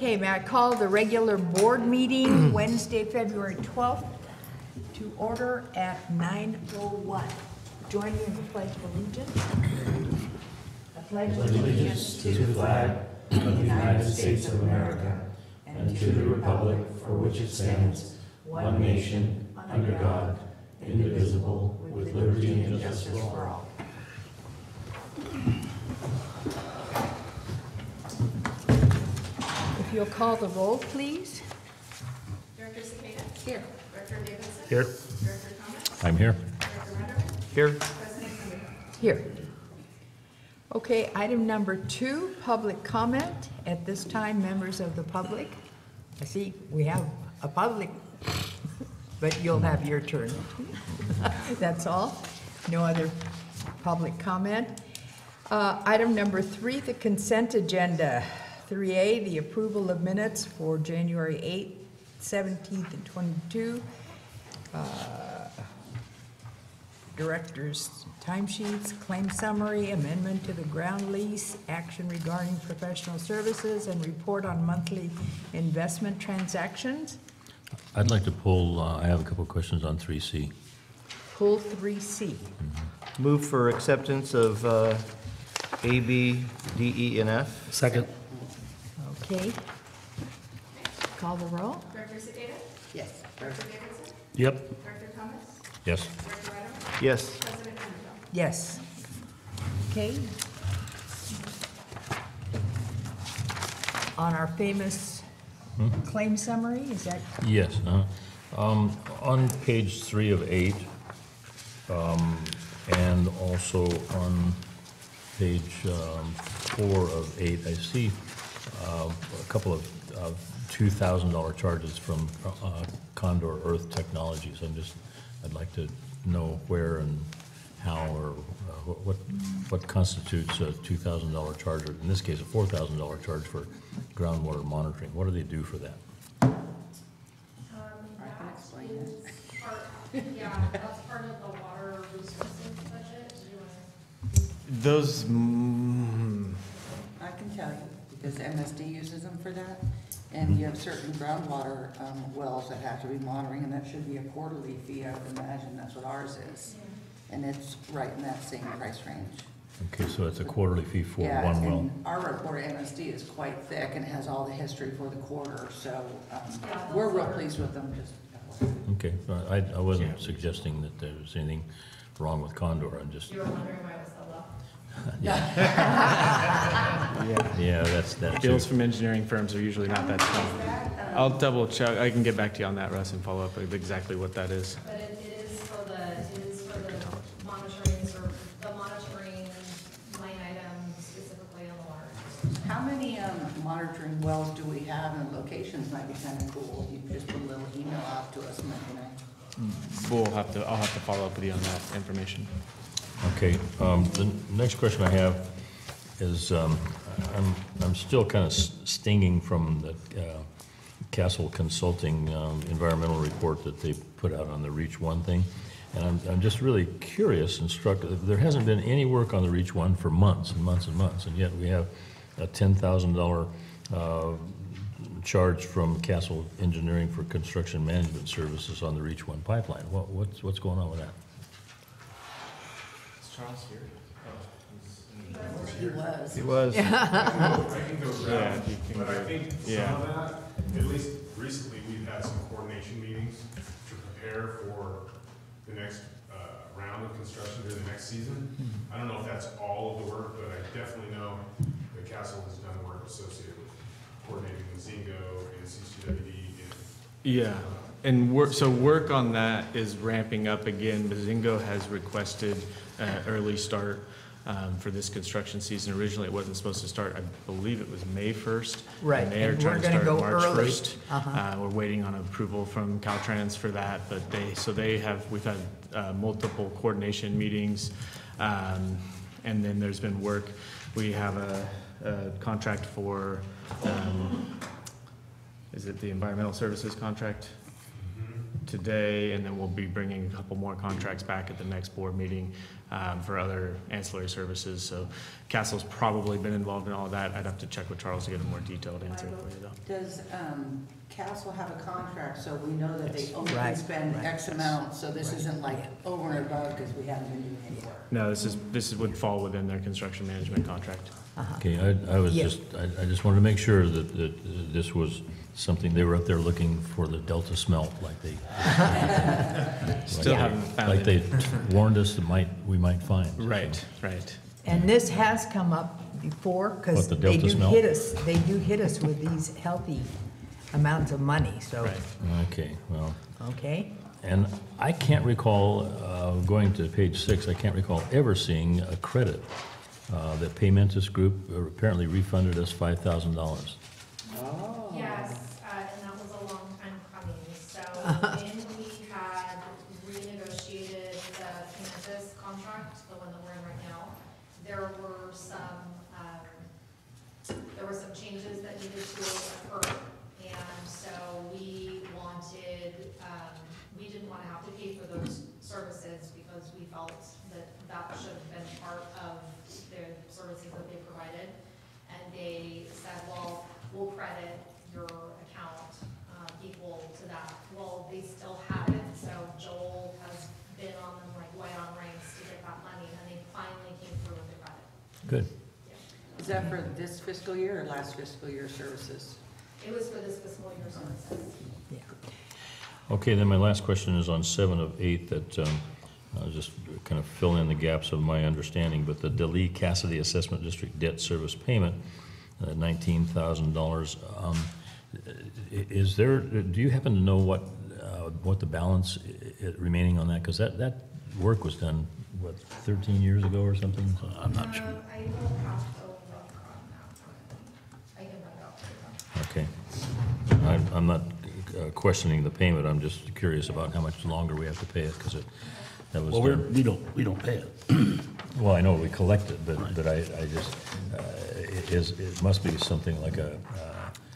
Okay, may I call the regular board meeting Wednesday, February 12th to order at 9:01. Join me in the Pledge of Allegiance. I pledge allegiance to the flag of the United States of America and to the republic for which it stands, one nation, under God, indivisible, with liberty and justice for all. If you'll call the roll, please. Director Cicada? Here. Director Davidson? Here. Director Thomas? I'm here. Director Render? Here. President Kennedy? Here. Okay, item number 2, public comment. At this time, members of the public. I see we have a public, but you'll have your turn. That's all. No other public comment. Item number 3, the consent agenda. 3A, the approval of minutes for January 8th, 17th, and 22. Director's timesheets, claim summary, amendment to the ground lease, action regarding professional services, and report on monthly investment transactions. I'd like to pull, I have a couple of questions on 3C. Pull 3C. Move for acceptance of A, B, D, E, and F. Second. Okay. Call the roll? Director Cicada? Yes. Director Davidson? Yep. Director Thomas? Yes. Director Render? Yes. President Kennedy? Yes. Okay. On our famous claim summary, is that? Yes. On page 3 of 8, and also on page 4 of 8, I see a couple of $2,000 charges from Condor Earth Technologies. I'd like to know where and how, or what constitutes a $2,000 charge, or in this case, a $4,000 charge for groundwater monitoring. What do they do for that? I can explain it. Yeah, that's part of the water resources budget. Do you wanna- Those, I can tell you, because MSD uses them for that, and you have certain groundwater wells that have to be monitoring, and that should be a quarterly fee, I would imagine, that's what ours is. And it's right in that same price range. Okay, so it's a quarterly fee for Yeah, one well. and our report at MSD is quite thick and has all the history for the quarter, so we're real pleased with them, just. Okay, I wasn't suggesting that there was anything wrong with Condor, I'm just, You were wondering why it was so low? yeah, that's Bills it. from engineering firms are usually not that strong. I'll double check, I can get back to you on that, Russ, and follow up with exactly what that is. But it is for the monitoring, or the monitoring line item specifically on the water. How many monitoring wells do we have, and locations might be kind of cool, you can just put a little email out to us and let me know. I'll have to follow up with you on that information. Okay, the next question I have is, I'm still kind of stinging from the Castle Consulting environmental report that they put out on the Reach One thing. And I'm just really curious and struck, there hasn't been any work on the Reach One for months and months and months, and yet we have a $10,000 charge from Castle Engineering for construction management services on the Reach One pipeline. What's going on with that? Is Charles here? He was. he was. I can go Yeah, around, you can but I go- think yeah. some of that, at least recently, we've had some coordination meetings to prepare for the next round of construction during the next season. I don't know if that's all of the work, but I definitely know the Castle has done work associated with coordinating with Zingo and CCWD. Yeah, and work on that is ramping up again. Bazingo has requested early start for this construction season. Originally, it wasn't supposed to start, I believe it was May 1st. Right, And they are and trying we're to gonna start go March early. 1st. We're waiting on approval from Caltrans for that, but we've had multiple coordination meetings. And then there's been work. We have a contract for, is it the environmental services contract? today, and then we'll be bringing a couple more contracts back at the next board meeting for other ancillary services. So Castle's probably been involved in all of that. I'd have to check with Charles to get a more detailed answer for you, though. Does Castle have a contract so we know that they only can Right, spend right. X amount? So this isn't like over and above because we haven't been doing any work? No, this would fall within their construction management contract. Okay, I was Yeah. I just wanted to make sure that this was something, they were up there looking for the Delta smelt, like they. Still like- haven't found Like it. they warned us that we might find. Right, right. And this has come up before, because What, the they Delta do smell? hit us, with these healthy amounts of money, so, Right. Okay, well, okay? and I can't recall, going to page 6, I can't recall ever seeing a credit that Paymentus Group apparently refunded us $5,000. Yes, and that was a long time coming. So when we had renegotiated the Kansas contract, the one that we're in right now, there were some changes that needed to occur. And so we didn't want to have to pay for those services because we felt that that should have been part of the services that they provided. And they said, well, we'll credit your account equal to that. Well, they still haven't, so Joel has been on them like white on rice to get that money, and they finally came through with the credit. Good. Is that for this fiscal year or last fiscal year services? It was for this fiscal year services. Yeah. Okay, then my last question is on 7 of 8, that I'll just kind of fill in the gaps of my understanding, but the DeLee Cassidy Assessment District debt service payment, $19,000. Is there, do you happen to know what the balance remaining on that? Because that work was done, what, 13 years ago or something? I'm not sure. I don't have to look on that. I can look up for you. Okay. I'm not questioning the payment, I'm just curious about how much longer we have to pay it, because that was Well, done. we don't pay it. Well, I know we collect it, but I just, it must be something like a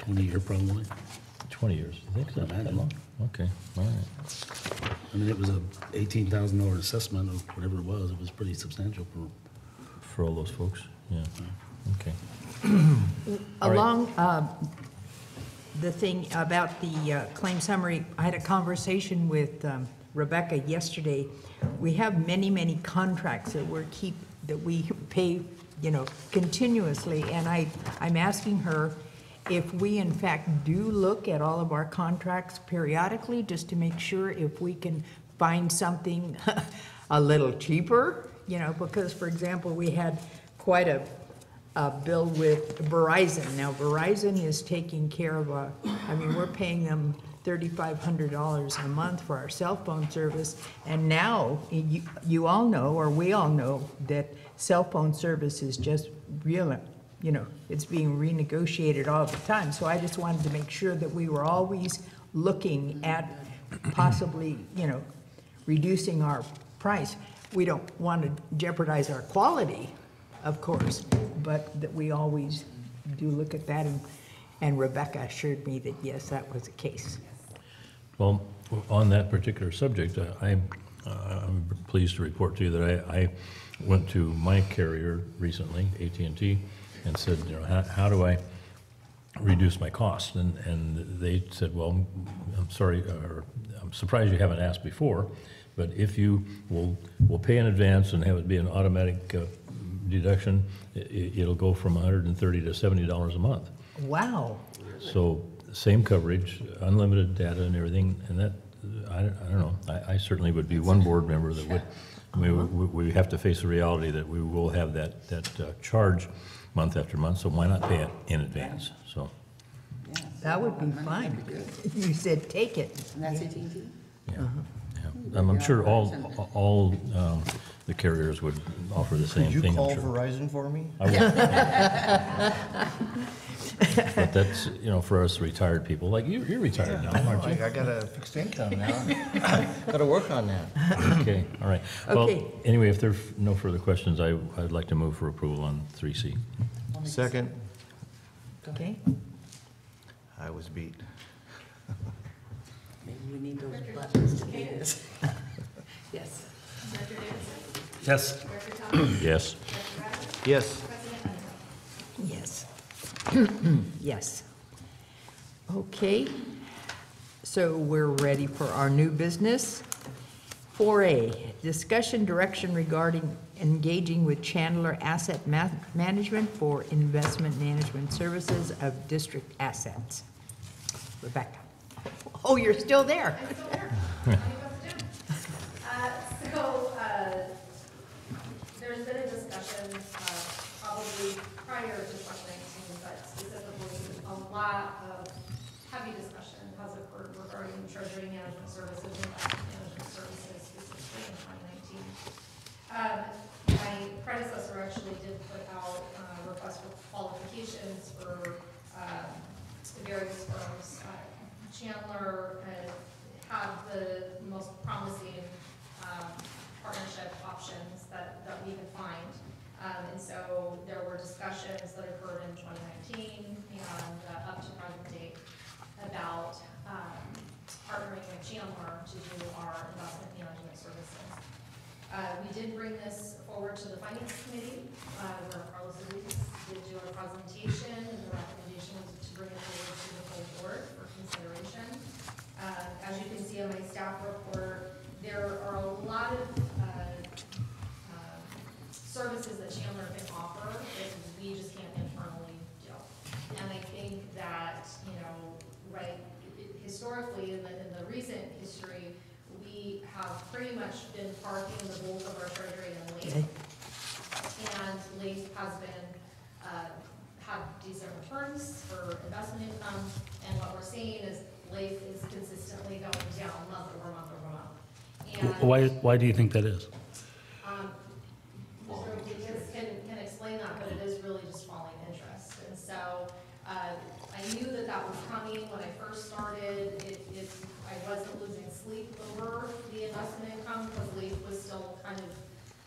20-year probably. 20 years, I think so, that long? Okay, all right. I mean, it was a $18,000 assessment or whatever it was. It was pretty substantial for. For all those folks, yeah, okay. All right. Along the thing about the claim summary, I had a conversation with Rebecca yesterday. We have many, many contracts that we pay, continuously, and I'm asking her if we in fact do look at all of our contracts periodically, just to make sure if we can find something a little cheaper, because, for example, we had quite a bill with Verizon. Now, Verizon is taking care of we're paying them $3,500 a month for our cell phone service, and now you all know, or we all know, that cell phone service is just real, it's being renegotiated all the time. So I just wanted to make sure that we were always looking at possibly, reducing our price. We don't want to jeopardize our quality, of course, but that we always do look at that, and Rebecca assured me that, yes, that was the case. Well, on that particular subject, I'm pleased to report to you that I went to my carrier recently, AT&T, and said, how do I reduce my costs? And they said, well, I'm sorry, or I'm surprised you haven't asked before, but if you will pay in advance and have it be an automatic deduction, it'll go from $130 to $70 a month. Wow. So same coverage, unlimited data and everything, and that, I don't know, I certainly would be one board member that would, we have to face the reality that we will have that charge month after month, so why not pay it in advance, so. Yeah, That would be money, fine. that'd be good. You said take it. And that's AT&T? Yeah, yeah. I'm sure all the carriers would offer the same Could thing, you I'm call sure. Verizon for me? I will. But that's, for us retired people, like you're retired now, aren't you? I got a fixed income now. Got to work on that. Okay, all right. Well, Okay. anyway, if there's no further questions, I'd like to move for approval on 3C. Second, Okay? I was beat. We need those buttons to do this. Yes. Director Davidson? Yes. Director Thomas? Yes. Director Bradley? Yes. President Underhill? Yes. Yes. Okay, so we're ready for our new business. 4A, discussion direction regarding engaging with Chandler Asset Management for investment management services of district assets. Rebecca. Oh, you're still there. I'm still there. Let me go sit down. There's been a discussion, probably prior to 2019, but specifically a lot of heavy discussion has occurred regarding treasury management services and investment management services specifically in 2019. My predecessor actually did put out requests for qualifications for various firms. Chandler had the most promising partnership options that we could find. And so there were discussions that occurred in 2019 and up to present date about partnering with Chandler to do our investment management services. We did bring this forward to the Finance Committee, where Carlos Ruiz did do a presentation, and the recommendation was to bring it forward to the full board for consideration. As you can see on my staff report, there are a lot of services that Chandler can offer that we just can't internally do. And I think that, right, historically, in the recent history, we have pretty much been parking the bulk of our treasury in LAIF. And LAIF has been, had decent returns for investment income, and what we're seeing is LAIF is consistently going down month over month over month. And Why do you think that is? Mr. Rodriguez can explain that, but it is really just falling interest. And so I knew that was coming when I first started. I wasn't losing sleep over the investment income because LEAF was still kind of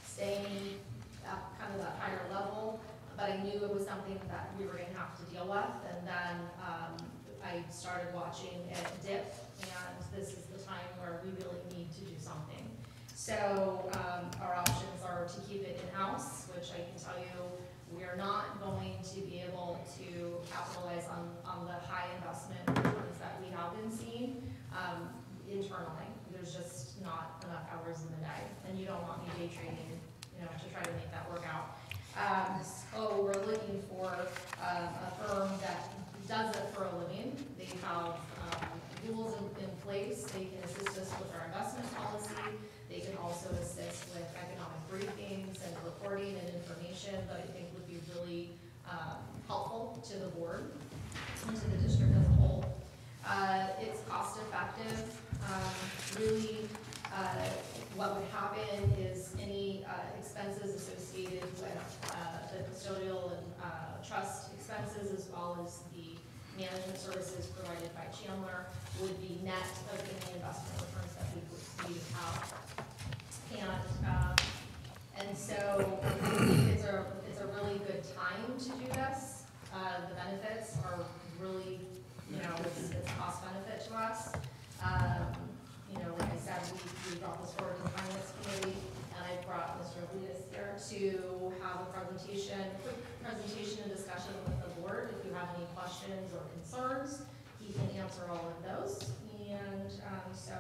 staying at kind of that higher level. But I knew it was something that we were going to have to deal with. And then I started watching it dip, and this is the time where we really need to do something. So our options are to keep it in-house, which I can tell you we are not going to be able to capitalize on the high investment returns that we have been seeing internally. There's just not enough hours in the day, and you don't want me day trading, to try to make that work out. So we're looking for a firm that does it for a living. They have rules in place. They can assist us with our investment policy. They can also assist with economic briefings and reporting and information that I think would be really helpful to the board and to the district as a whole. It's cost effective. Really, what would happen is any expenses associated with the custodial and trust expenses, as well as the management services provided by Chandler, would be net of any investment returns that we would have. And so it's a really good time to do this. The benefits are really, it's cost benefit to us. Like I said, we brought this forward to the Finance Committee, and I brought Mr. Letus here to have a quick presentation and discussion with the board. If you have any questions or concerns, he can answer all of those. And so,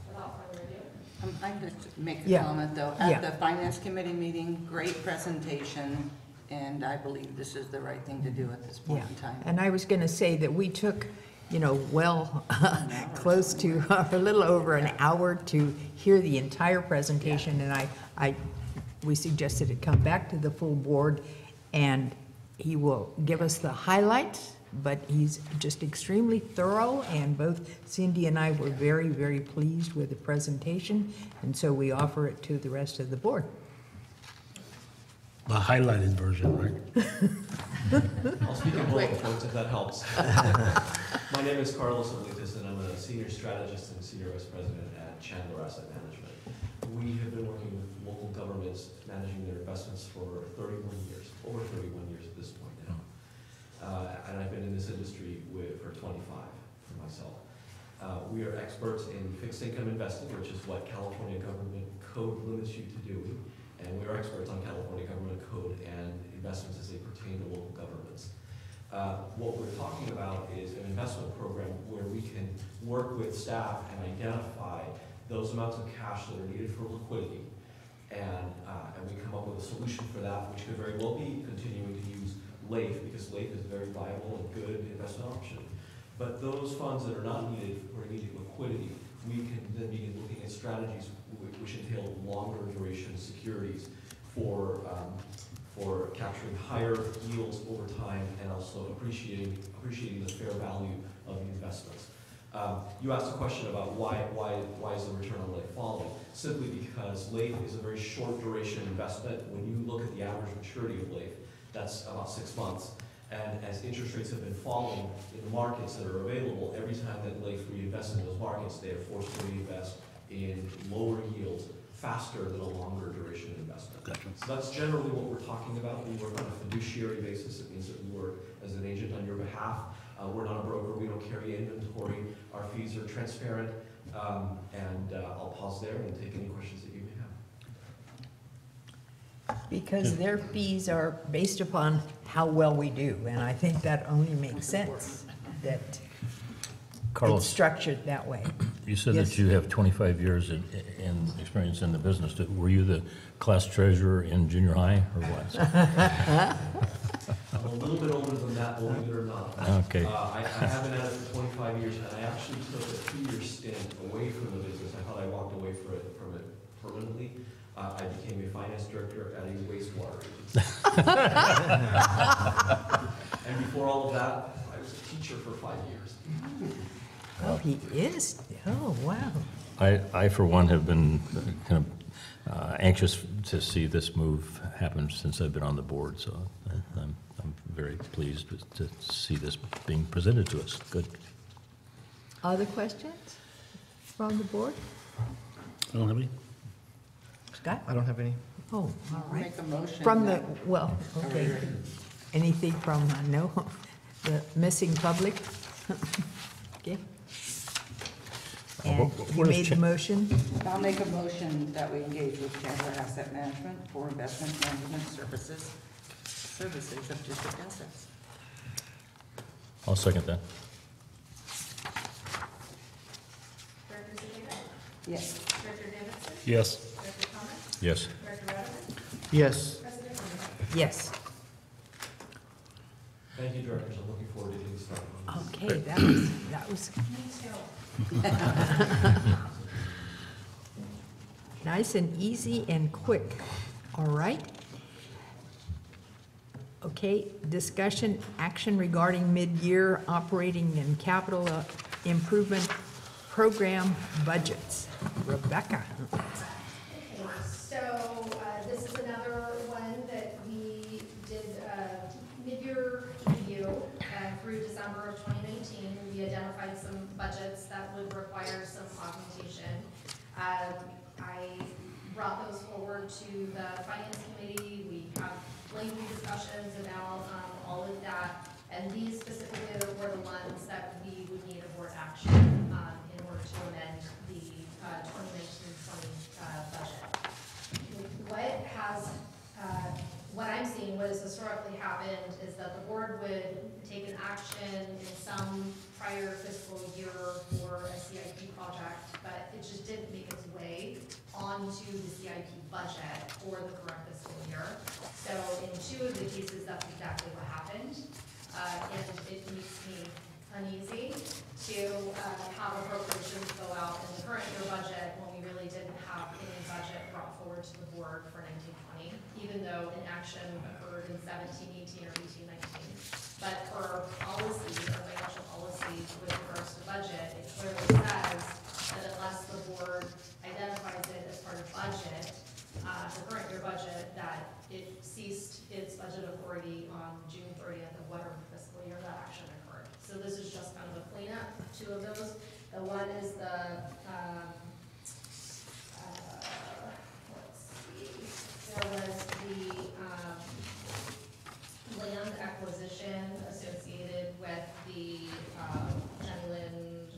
without further ado. I'd like to make a Yeah. comment, though. Yeah. At the Finance Committee meeting, great presentation, and I believe this is the right thing to do at this point in time. And I was going to say that we took, close to a little over an hour to hear the entire presentation, and we suggested it come back to the full board, and he will give us the highlights, but he's just extremely thorough, and both Cindy and I were very, very pleased with the presentation, and so we offer it to the rest of the board. The highlighted version, right? I'll speak in bullet points if that helps. My name is Carlos Oblitas, and I'm a senior strategist and senior vice president at Chandler Asset Management. We have been working with local governments managing their investments for 31 years, over 31 years at this point now. And I've been in this industry for 25 for myself. We are experts in fixed income investing, which is what California government code limits you to do. And we are experts on California government code and investments as they pertain to local governments. What we're talking about is an investment program where we can work with staff and identify those amounts of cash that are needed for liquidity. And we come up with a solution for that, which could very well be continuing to use LAIF, because LAIF is a very viable and good investment option. But those funds that are not needed for immediate liquidity, we can then begin looking at strategies which entail longer duration securities for capturing higher yields over time and also appreciating the fair value of the investments. You asked a question about why is the return on LAIF falling? Simply because LAIF is a very short duration investment. When you look at the average maturity of LAIF, that's about 6 months. And as interest rates have been falling in the markets that are available, every time that LAIF reinvests in those markets, they are forced to reinvest in lower yields faster than a longer duration investment. Gotcha. So that's generally what we're talking about. We work on a fiduciary basis. It means that we work as an agent on your behalf. We're not a broker. We don't carry inventory. Our fees are transparent. I'll pause there and take any questions that you may have. Because their fees are based upon how well we do, and I think that only makes sense that it's Carlos, structured that way. you said Yes. that you have 25 years in experience in the business. Were you the class treasurer in junior high or what? I'm a little bit older than that, believe it or not. Okay. I have been at it for 25 years, and I actually took a 2-year stint away from the business. I thought I walked away from it permanently. I became a finance director at a wastewater agency. And before all of that, I was a teacher for 5 years. Oh, he is? Oh, wow. I, for one, have been kind of anxious to see this move happen since I've been on the board, so I'm very pleased to see this being presented to us. Good. Other questions from the board? I don't have any. Scott? I don't have any. Oh, all I'll right. make a motion. From the, that- well, okay. Anything from, no, the missing public? Okay. And you Where's made the motion? I'll make a motion that we engage with Chandler Asset Management for investment management services of district assets. I'll second that. Director Zuniga? Yes. Director Davidson? Yes. Director Thomas? Yes. Director Redick? Yes. President Romero? Yes. Thank you, directors. I'm looking forward to getting started on this. Okay, that was Me too. nice and easy and quick. All right. Okay, discussion, action regarding mid-year operating and capital improvement program budgets. Rebecca? Okay, so this is another one that we did mid-year review through December of 2019. We identified some budgets that would require some augmentation. I brought those forward to the finance committee. We have lengthy discussions about all of that, and these specifically were the ones that we would need a board action in order to amend the 2019-20 budget. What I'm seeing, what has historically happened is that the board would take an action in some prior fiscal year for a CIP project, but it just didn't make its way onto the CIP budget for the current fiscal year. So in 2 of the cases, that's exactly what happened. And it makes me uneasy to have appropriations go out in the current year budget when we really didn't have any budget brought forward to the board for 1920, even though an action occurred in 17-18 or 18-19. But for policy, or financial policy with regards to budget, it clearly says that unless the board identifies it as part of budget, the current year budget, that it ceased its budget authority on June 30th of whatever fiscal year that action occurred. So this is just kind of a cleanup, 2 of those. The one is the, let's see, there was the land acquisition associated with the Jenland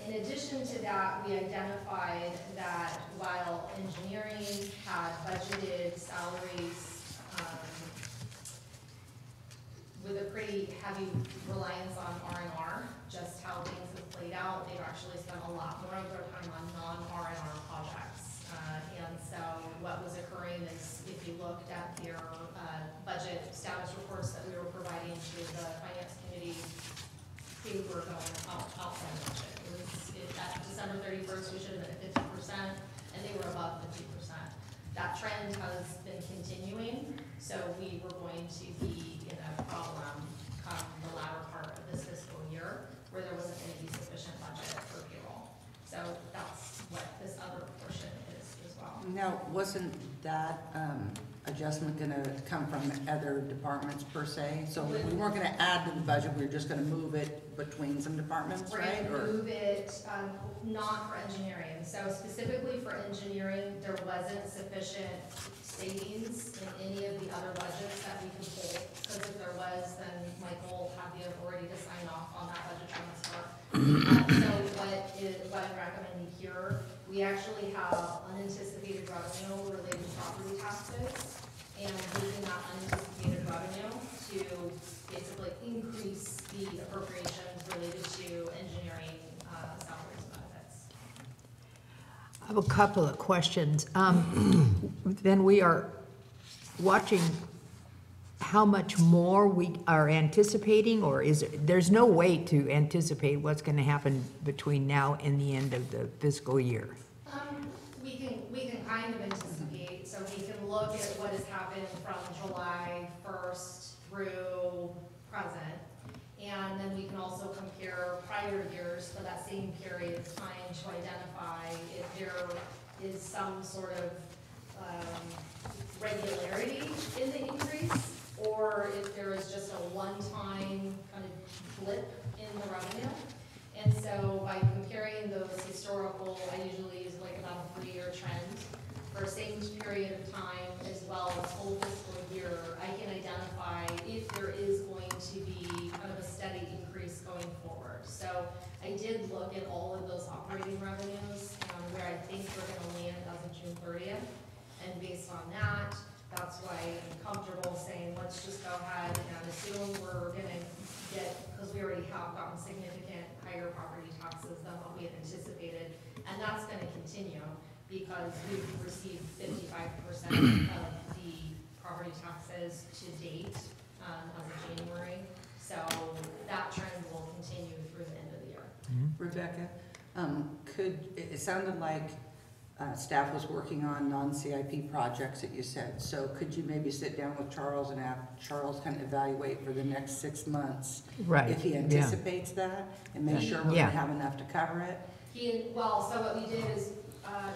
In addition to that, we identified that while engineering had budgeted salaries, with a pretty heavy reliance on R&R, just how things have played out, they've actually spent a lot more of their time on non-R&R projects. And so what was occurring is, if you looked at their budget status reports that we were providing to the finance committee, they were going outside the budget. At December 31st, we should have been at 50%, and they were above 50%. That trend has been continuing, so we were going to be in a problem come the latter part of this fiscal year, where there wasn't going to be sufficient budget for payroll. So that's what this other portion is as well. Now, wasn't that adjustment gonna come from other departments per se? So we weren't gonna add to the budget, we were just gonna move it between some departments, We're right? going to Or- move it, not for engineering. So specifically for engineering, there wasn't sufficient savings in any of the other budgets that we could pull. Because if there was, then Michael had the authority to sign off on that budget transfer. So what I'm recommending here, we actually have unanticipated revenue related to property taxes, and using that unanticipated revenue to basically increase the appropriations related to engineering salaries and benefits. I have a couple of questions. Then we are watching how much more we are anticipating, or there's no way to anticipate what's going to happen between now and the end of the fiscal year? We can kind of anticipate, so we can look at what has happened from July 1st through present. And then we can also compare prior years for that same period of time to identify if there is some sort of regularity in the increase, or if there is just a one-time kind of blip in the revenue. And so by comparing those historical, I usually use like about a 3-year trend for same period of time as well as whole fiscal year, I can identify if there is going to be kind of a steady increase going forward. So I did look at all of those operating revenues and where I think we're gonna land as of June 30th. And based on that, that's why I'm comfortable saying, let's just go ahead and assume we're gonna get, because we already have gotten significant higher property taxes than what we had anticipated. And that's gonna continue because we've received 55% of the property taxes to date as of January. So that trend will continue through the end of the year. Rebecca, it sounded like staff was working on non-CIP projects that you said. So could you maybe sit down with Charles and have Charles kind of evaluate for the next 6 months? Right, If he yeah. anticipates that and make sure we're Yeah. gonna have enough to cover it? So what we did is,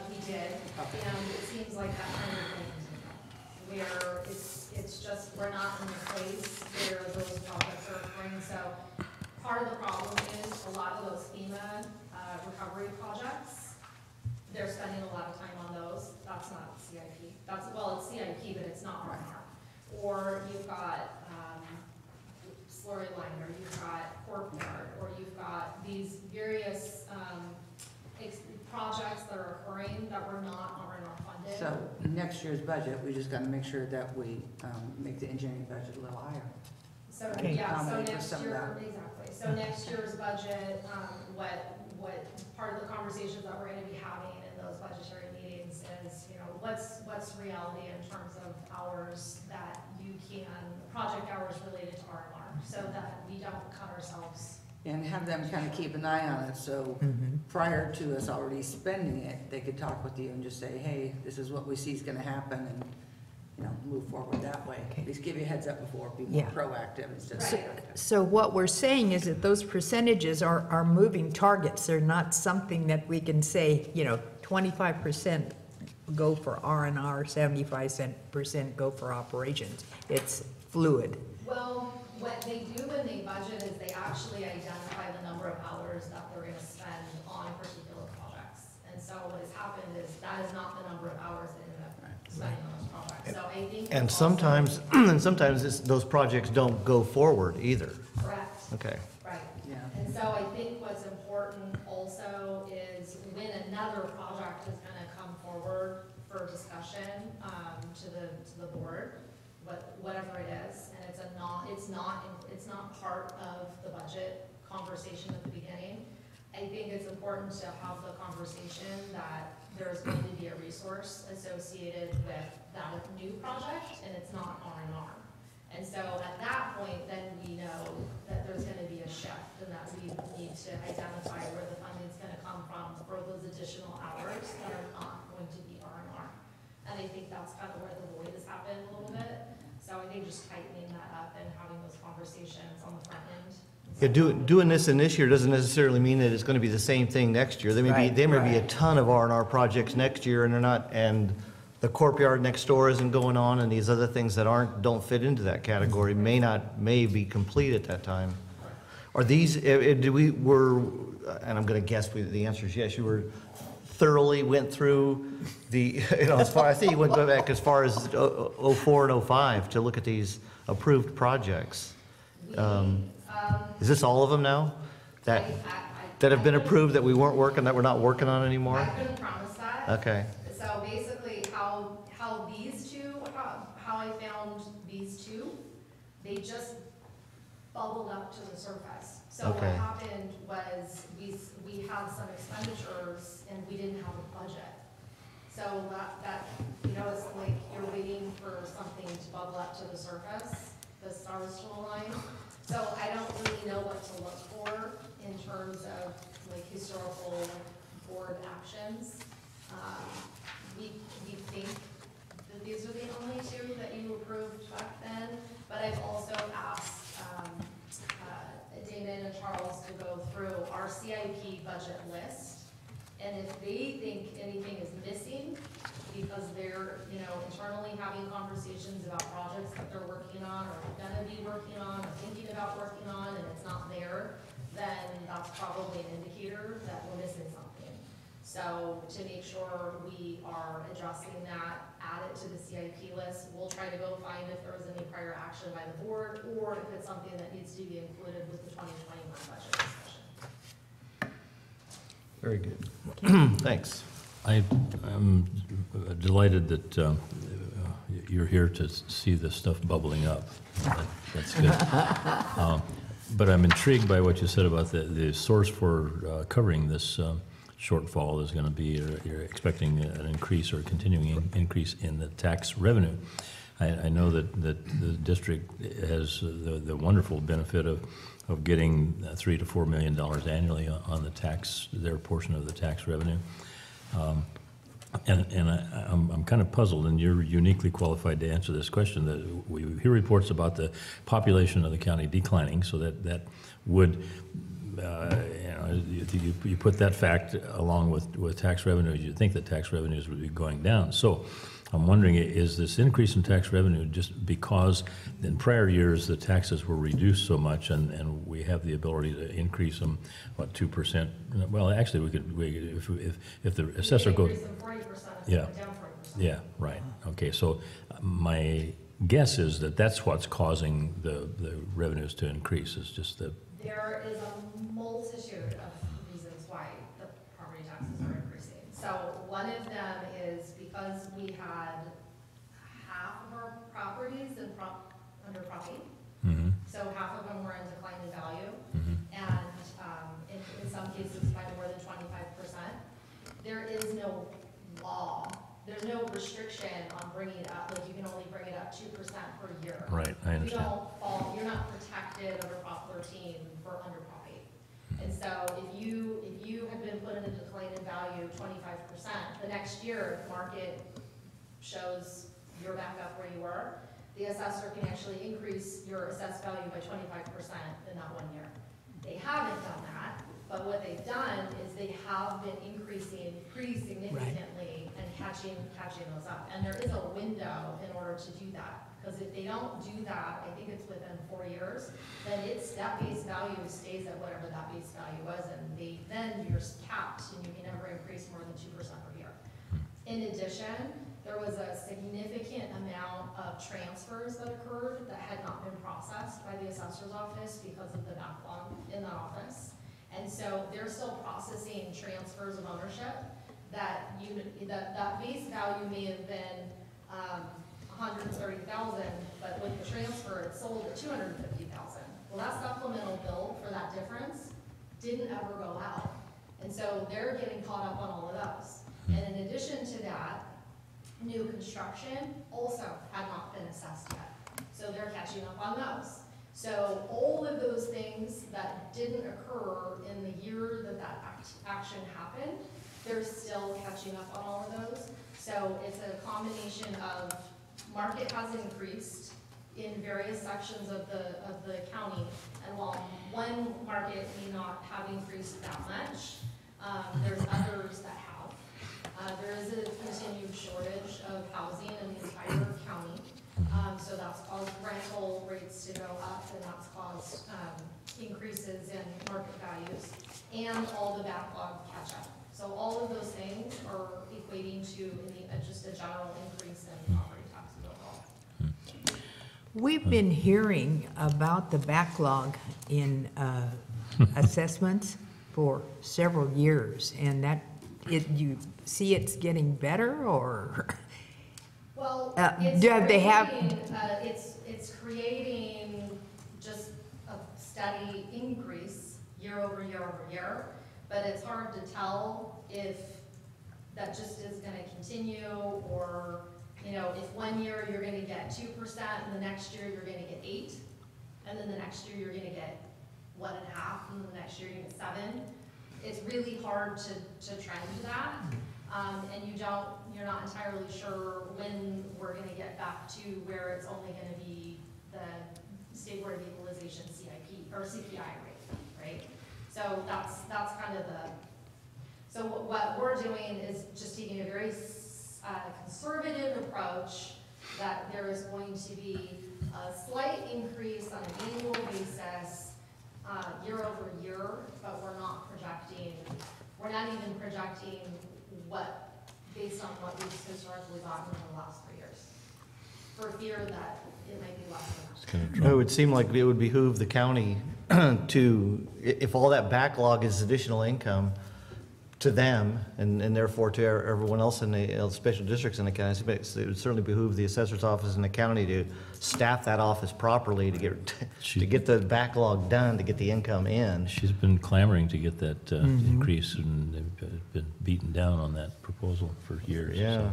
we did, Okay. and it seems like that kind of thing, where it's just, we're not in a place where those projects are occurring. So part of the problem is a lot of those FEMA recovery projects, they're spending a lot of time on those. That's not CIP. It's CIP, but it's not R&R. Or you've got slurry liner, you've got cork yard, or you've got these various projects that are occurring that were not R&R funded. So next year's budget, we just gotta make sure that we make the engineering budget a little higher. So, Okay. yeah, so Accommodate for next some of year, that. exactly. So next year's budget, what part of the conversations that we're gonna be having in those budgetary meetings is, what's reality in terms of hours that you can, project hours related to R&R, so that we don't cut ourselves. And have them kind of keep an eye on it, so prior to us already spending it, they could talk with you and just say, hey, this is what we see is gonna happen, and, move forward that way. Okay. At least give you a heads up before, be more Yeah. proactive instead of Right. reactive. So what we're saying is that those percentages are moving targets. They're not something that we can say, 25% go for R&R, 75% go for operations. It's fluid. Well, what they do when they budget is they actually identify the number of hours that they're gonna spend on particular projects. And so what has happened is that is not the number of hours they ended up spending on those projects. So I think. And it's also- sometimes those projects don't go forward either. Correct, Okay. right. Yeah. And so I think what's important also is when another project is gonna come forward for discussion, to the board, whatever it is, and it's not part of the budget conversation at the beginning. I think it's important to have the conversation that there's going to be a resource associated with that new project, and it's not R&R. And so at that point, then we know that there's gonna be a shift, and that we need to identify where the funding's gonna come from for those additional hours that are not going to be R&R. And I think that's kind of where the void has happened a little bit. So I think just tightening that up and having those conversations on the front end. Yeah, doing this in this year doesn't necessarily mean that it's gonna be the same thing next year. There may be a Right. ton of R&R projects next year, and they're not, and the courtyard next door isn't going on, and these other things that don't fit into that category may be complete at that time. Are these, and I'm gonna guess the answer is yes, you were thoroughly went through the, as far, I think you went back as far as 04 and 05 to look at these approved projects. Is this all of them now? That have been approved that we're not working on anymore? I couldn't promise that. Okay. So basically, how these two, how I found these two, they just bubbled up to the surface. So what Okay. happened was we had some expenditures and we didn't have a budget. So that it's like you're waiting for something to bubble up to the surface, the stars to align. So I don't really know what to look for in terms of like historical board actions. We think that these are the only two that you approved back then, but I've also asked Damon and Charles to go through our CIP budget list, and if they think anything is missing, because they're, internally having conversations about projects that they're working on, or gonna be working on, or thinking about working on, and it's not there, then that's probably an indicator that we're missing something. So to make sure we are addressing that, add it to the CIP list. We'll try to go find if there was any prior action by the board, or if it's something that needs to be included with the 2021 budget discussion. Very good. Thanks. I'm delighted that you're here to see this stuff bubbling up. That's good. But I'm intrigued by what you said about the source for covering this shortfall is going to be, you're expecting an increase or continuing increase in the tax revenue. I know that the district has the wonderful benefit of getting $3 to $4 million annually on the tax, their portion of the tax revenue. I'm kind of puzzled, and you're uniquely qualified to answer this question, that we hear reports about the population of the county declining, so that would, you put that fact along with tax revenues, you'd think that tax revenues would be going down. So I'm wondering, is this increase in tax revenue just because in prior years the taxes were reduced so much, and we have the ability to increase them, what, 2%? Well, actually, we could, if the assessor goes. Increase them 40%, Yeah. down 40%. Yeah, right. Okay, so my guess is that that's what's causing the revenues to increase, is just the. There is a multitude of reasons why the property taxes are increasing. So one of them is because we had half of our properties under property. Mm-hmm. So half of them were in decline in value, Mm-hmm. and in some cases by more than 25%. There is no law, there's no restriction on bringing it up, like you can only bring it up 2% per year. Right, I understand. You're not protected under Prop 13 for under property. And so if you have been put in a decline in value 25%, the next year, if the market shows you're back up where you were, the assessor can actually increase your assessed value by 25% in that 1 year. They haven't done that, but what they've done is they have been increasing pretty significantly and catching those up. And there is a window in order to do that, because if they don't do that, I think it's within 4 years, then that base value stays at whatever that base value was, and then you're capped, and you can never increase more than 2% per year. In addition, there there was a significant amount of transfers that occurred that had not been processed by the assessor's office because of the backlog in that office. And so they're still processing transfers of ownership that that base value may have been, 130,000, but with the transfer, it sold at 250,000. Well, that supplemental bill for that difference didn't ever go out. And so they're getting caught up on all of those. And in addition to that, new construction also had not been assessed yet. So they're catching up on those. So all of those things that didn't occur in the year that that action happened, they're still catching up on all of those. So it's a combination of market has increased in various sections of the county. And while one market may not have increased that much, there's others that have. There is a continued shortage of housing in the entire county. So that's caused rental rates to go up, and that's caused increases in market values and all the backlog catch up. So all of those things are equating to just a general increase in property taxes overall. We've been hearing about the backlog in assessments for several years, and you see it's getting better, or? Well, it's creating just a steady increase year over year over year, but it's hard to tell if that just is gonna continue, or, you know, if one year you're gonna get 2% and the next year you're gonna get 8, and then the next year you're gonna get 1.5, and then the next year you get 7. It's really hard to trend that. And you're not entirely sure when we're gonna get back to where it's only gonna be the state board of equalization CIP or CPI rate, right? So that's kind of so what we're doing is just taking a very conservative approach that there is going to be a slight increase on an annual basis, year over year, but we're not even projecting what, based on what we've historically gotten in the last 3 years, for fear that it might be less than that. It would seem like it would behoove the county to, if all that backlog is additional income to them, and therefore to everyone else in the special districts in the county, it would certainly behoove the assessor's office in the county to staff that office properly to get the backlog done, to get the income in. She's been clamoring to get that increase, and they've been beaten down on that proposal for years. Yeah.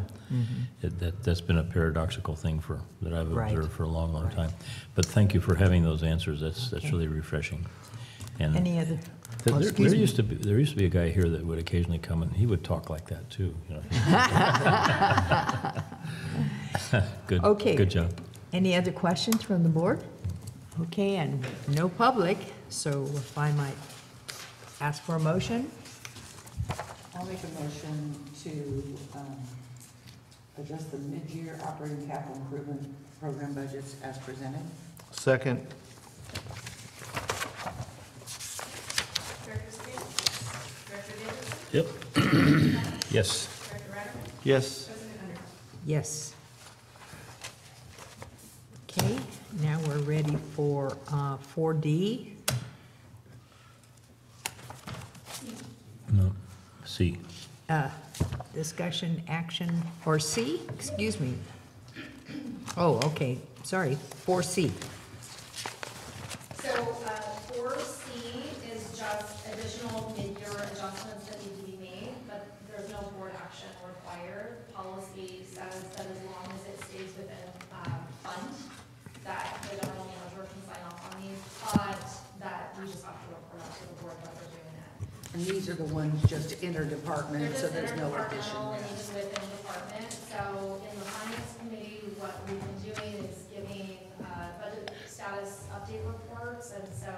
So that's been a paradoxical thing that I've Right. observed for a long, long time. But thank you for having those answers. That's really refreshing. And Any other? there Excuse me. used to be a guy here that would occasionally come, and he would talk like that too. You know. Good. Okay. Good job. Any other questions from the board? Okay, and no public, so if I might ask for a motion? I'll make a motion to adjust the mid-year operating capital improvement program budgets as presented. Second. Director State, Director Davis, Yep. Yes. Director Radigan, Yes. President Under. Yes. Okay, now we're ready for 4D. No. C. Discussion, action, or C, excuse me. Oh, okay, sorry, 4C. So, 4C is just additional mid-year adjustments that need to be made, but there's no board action required. Policy says that as long as it stays within, fund, that the general manager can sign off on these, but that we just have to report out to the board that we're doing it. And these are the ones just interdepartment, so there's no addition. They're just interdepartmental and even within department. So in the finance committee, what we've been doing is giving budget status update reports. And so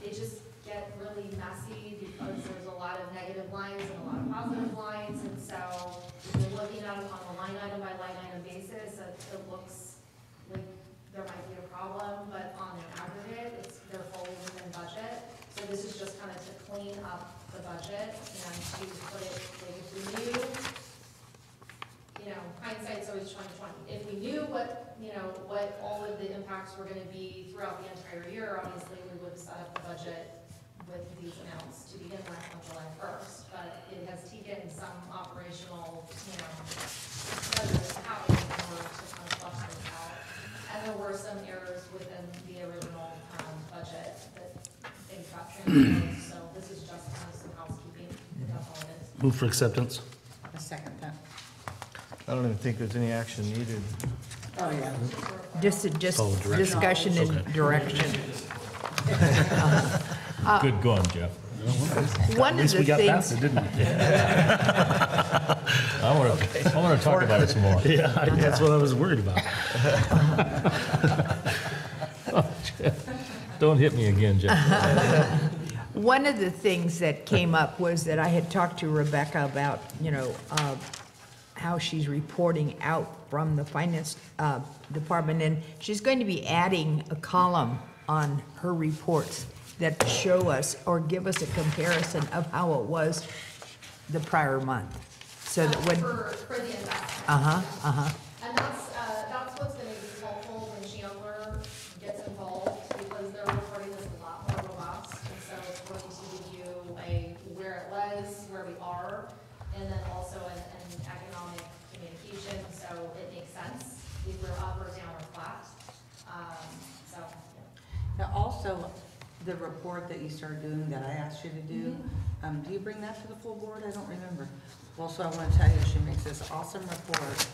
they just get really messy because there's a lot of negative lines and a lot of positive lines. And so if you're looking at them on a line item by line item basis, it looks like there might be a problem, but on an aggregate, they're fully within budget. So this is just kind of to clean up the budget and to put it, like, if we knew, you know, hindsight's always 20/20. If we knew what, you know, what all of the impacts were gonna be throughout the entire year, obviously, we would have set up the budget with these amounts to begin with on July 1st, but it has taken some operational, you know, measures happening in order to kind of flush this out. And there were some errors within the original budget that things got transposed, so this is just kind of some housekeeping, that's all it is. Move for acceptance. A second that. I don't even think there's any action needed. Oh, yeah. Just Oh, direction. discussion and Okay. direction. Good going, Jeff. One At of least the we got past things, it, didn't we? I want to talk about it some more. Yeah, that's what I was worried about. Don't hit me again, Jeff. one of the things that came up was that I had talked to Rebecca about, you know, how she's reporting out from the finance department, and she's going to be adding a column on her reports that show us or give us a comparison of how it was the prior month. So that when, For the investment. And that's what's gonna be helpful when Chandler gets involved, because their reporting is a lot more robust, and so it's going to give you where it was, where we are, and then also an economic communication, so it makes sense if we're up or down or flat. So, yeah. Now, also, the report that you started doing that I asked you to do, do you bring that to the full board? I don't remember. Well, so I want to tell you, she makes this awesome report.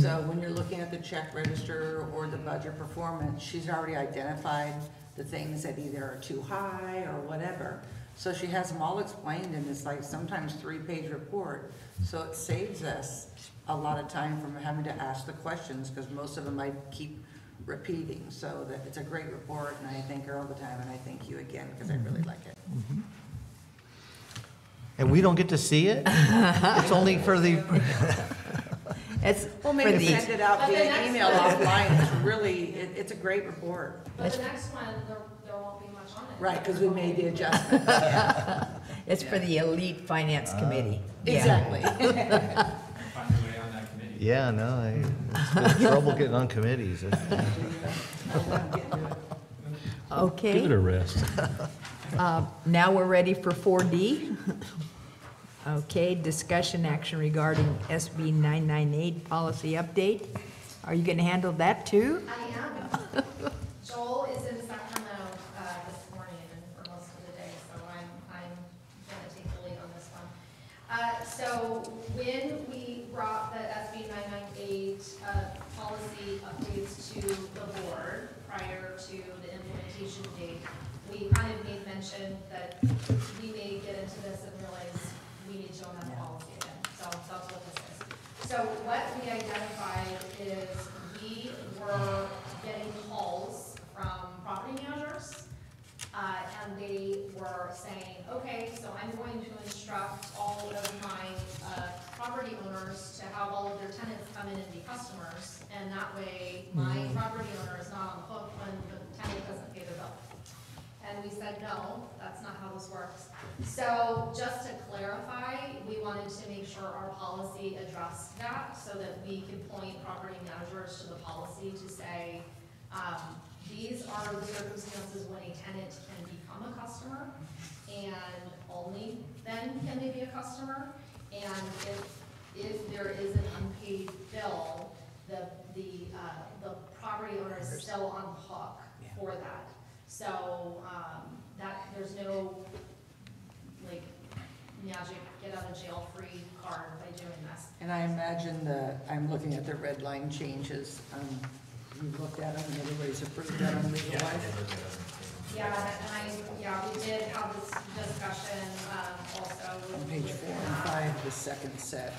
So when you're looking at the check register or the budget performance, she's already identified the things that either are too high or whatever. So she has them all explained in this, like, sometimes 3-page report. So it saves us a lot of time from having to ask the questions, because most of them I keep repeating. So that it's a great report, and I thank her all the time, and I thank you again, because I really like it. And we don't get to see it? It's only for the, it's Well, for maybe the, send it out But the via next email one- offline. It's really, it's a great report. But the next one, there won't be much on it. Right, because we made the adjustment. it's for the elite finance committee. Yeah. Exactly. Find your way on that committee. yeah, no, it's been trouble getting on committees. Okay. Give it a rest. Now we're ready for 4D. Okay, discussion action regarding SB 998 policy update. Are you going to handle that too? I am. Joel is in Sacramento this morning and for most of the day, so I'm gonna take the lead on this one. So when we brought the SB 998 policy updates to the board prior to the implementation date, we kind of made mention that we may get into this and realize we need to amend the policy again. So that's what this is. So what we identified is we were getting calls from property managers, and they were saying, okay, so I'm going to instruct all of my property owners to have all of their tenants come in and be customers, and that way my property owner is not on the hook when the tenant doesn't pay their bill. And we said, no, that's not how this works. So just to clarify, we wanted to make sure our policy addressed that so that we could point property managers to the policy to say, these are the circumstances when a tenant can become a customer, and only then can they be a customer. And if there is an unpaid bill, the property owner is still on the hook for that. So, that, there's no, like, magic get out of jail free card by doing this. And I imagine I'm looking at the red line changes. We've looked at them and everybody's approved them on legal wise. Yeah, we did have this discussion, also. On page 4 and 5, the second set.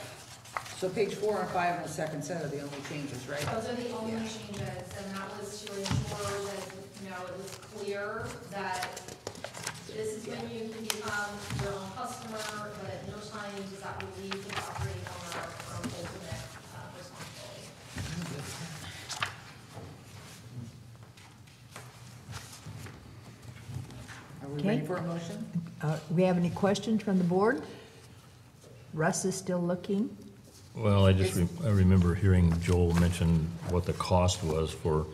So page 4 and 5 on the second set are the only changes, right? Those are the only changes, and that was to ensure that, you know, it was clear that this is when you can become your own customer, but at no time does that relieve the property owner from ultimate responsibility. Are we Okay. ready for a motion? We have any questions from the board? Russ is still looking. Well, I remember hearing Joel mention what the cost was for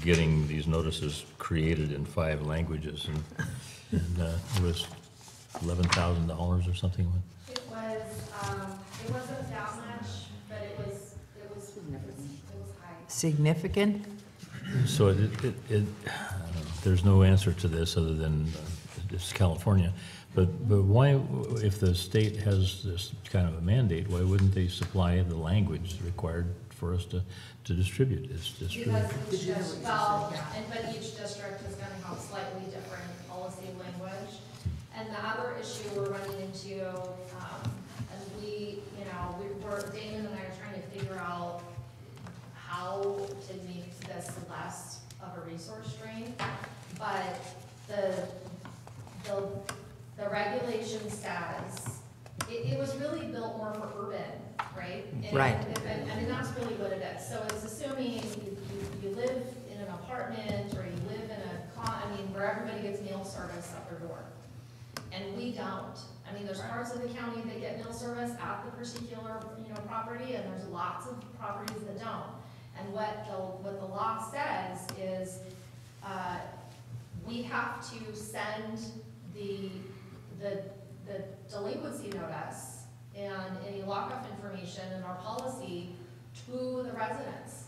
getting these notices created in 5 languages, and it was $11,000 or something. It wasn't that much, but it was high. Significant? So there's no answer to this other than it's California. But why, if the state has this kind of a mandate, why wouldn't they supply the language required for us to distribute? It's just really. Because each district, but each district is gonna have slightly different policy language. And the other issue we're running into, and Damon and I are trying to figure out how to make this less of a resource drain. But the regulation says, it was really built more for urban, right? Right. And that's really what it is. So it's assuming you live in an apartment or you live in where everybody gets mail service at their door. And we don't. I mean, there's parts of the county that get mail service at the particular, property, and there's lots of properties that don't. And what the law says is, we have to send the delinquency notice and any lockup information in our policy to the residents.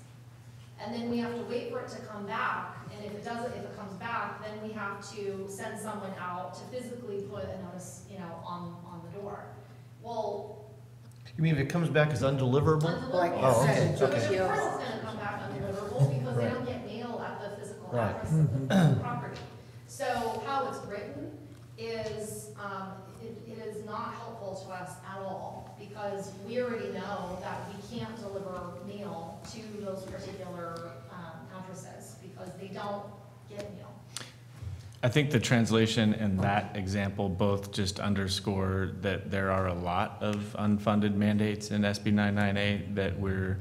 And then we have to wait for it to come back, and if it comes back, then we have to send someone out to physically put a notice, on the door. Well. You mean if it comes back as undeliverable? Undeliverable. Oh, okay, So okay. of course it's gonna come back undeliverable, because they Right. don't get mail at the physical Right. address of the property. So how it's written is, it is not helpful to us at all, because we already know that we can't deliver mail to those particular addresses, because they don't get mail. I think the translation and that example both just underscore that there are a lot of unfunded mandates in SB 998 that we're,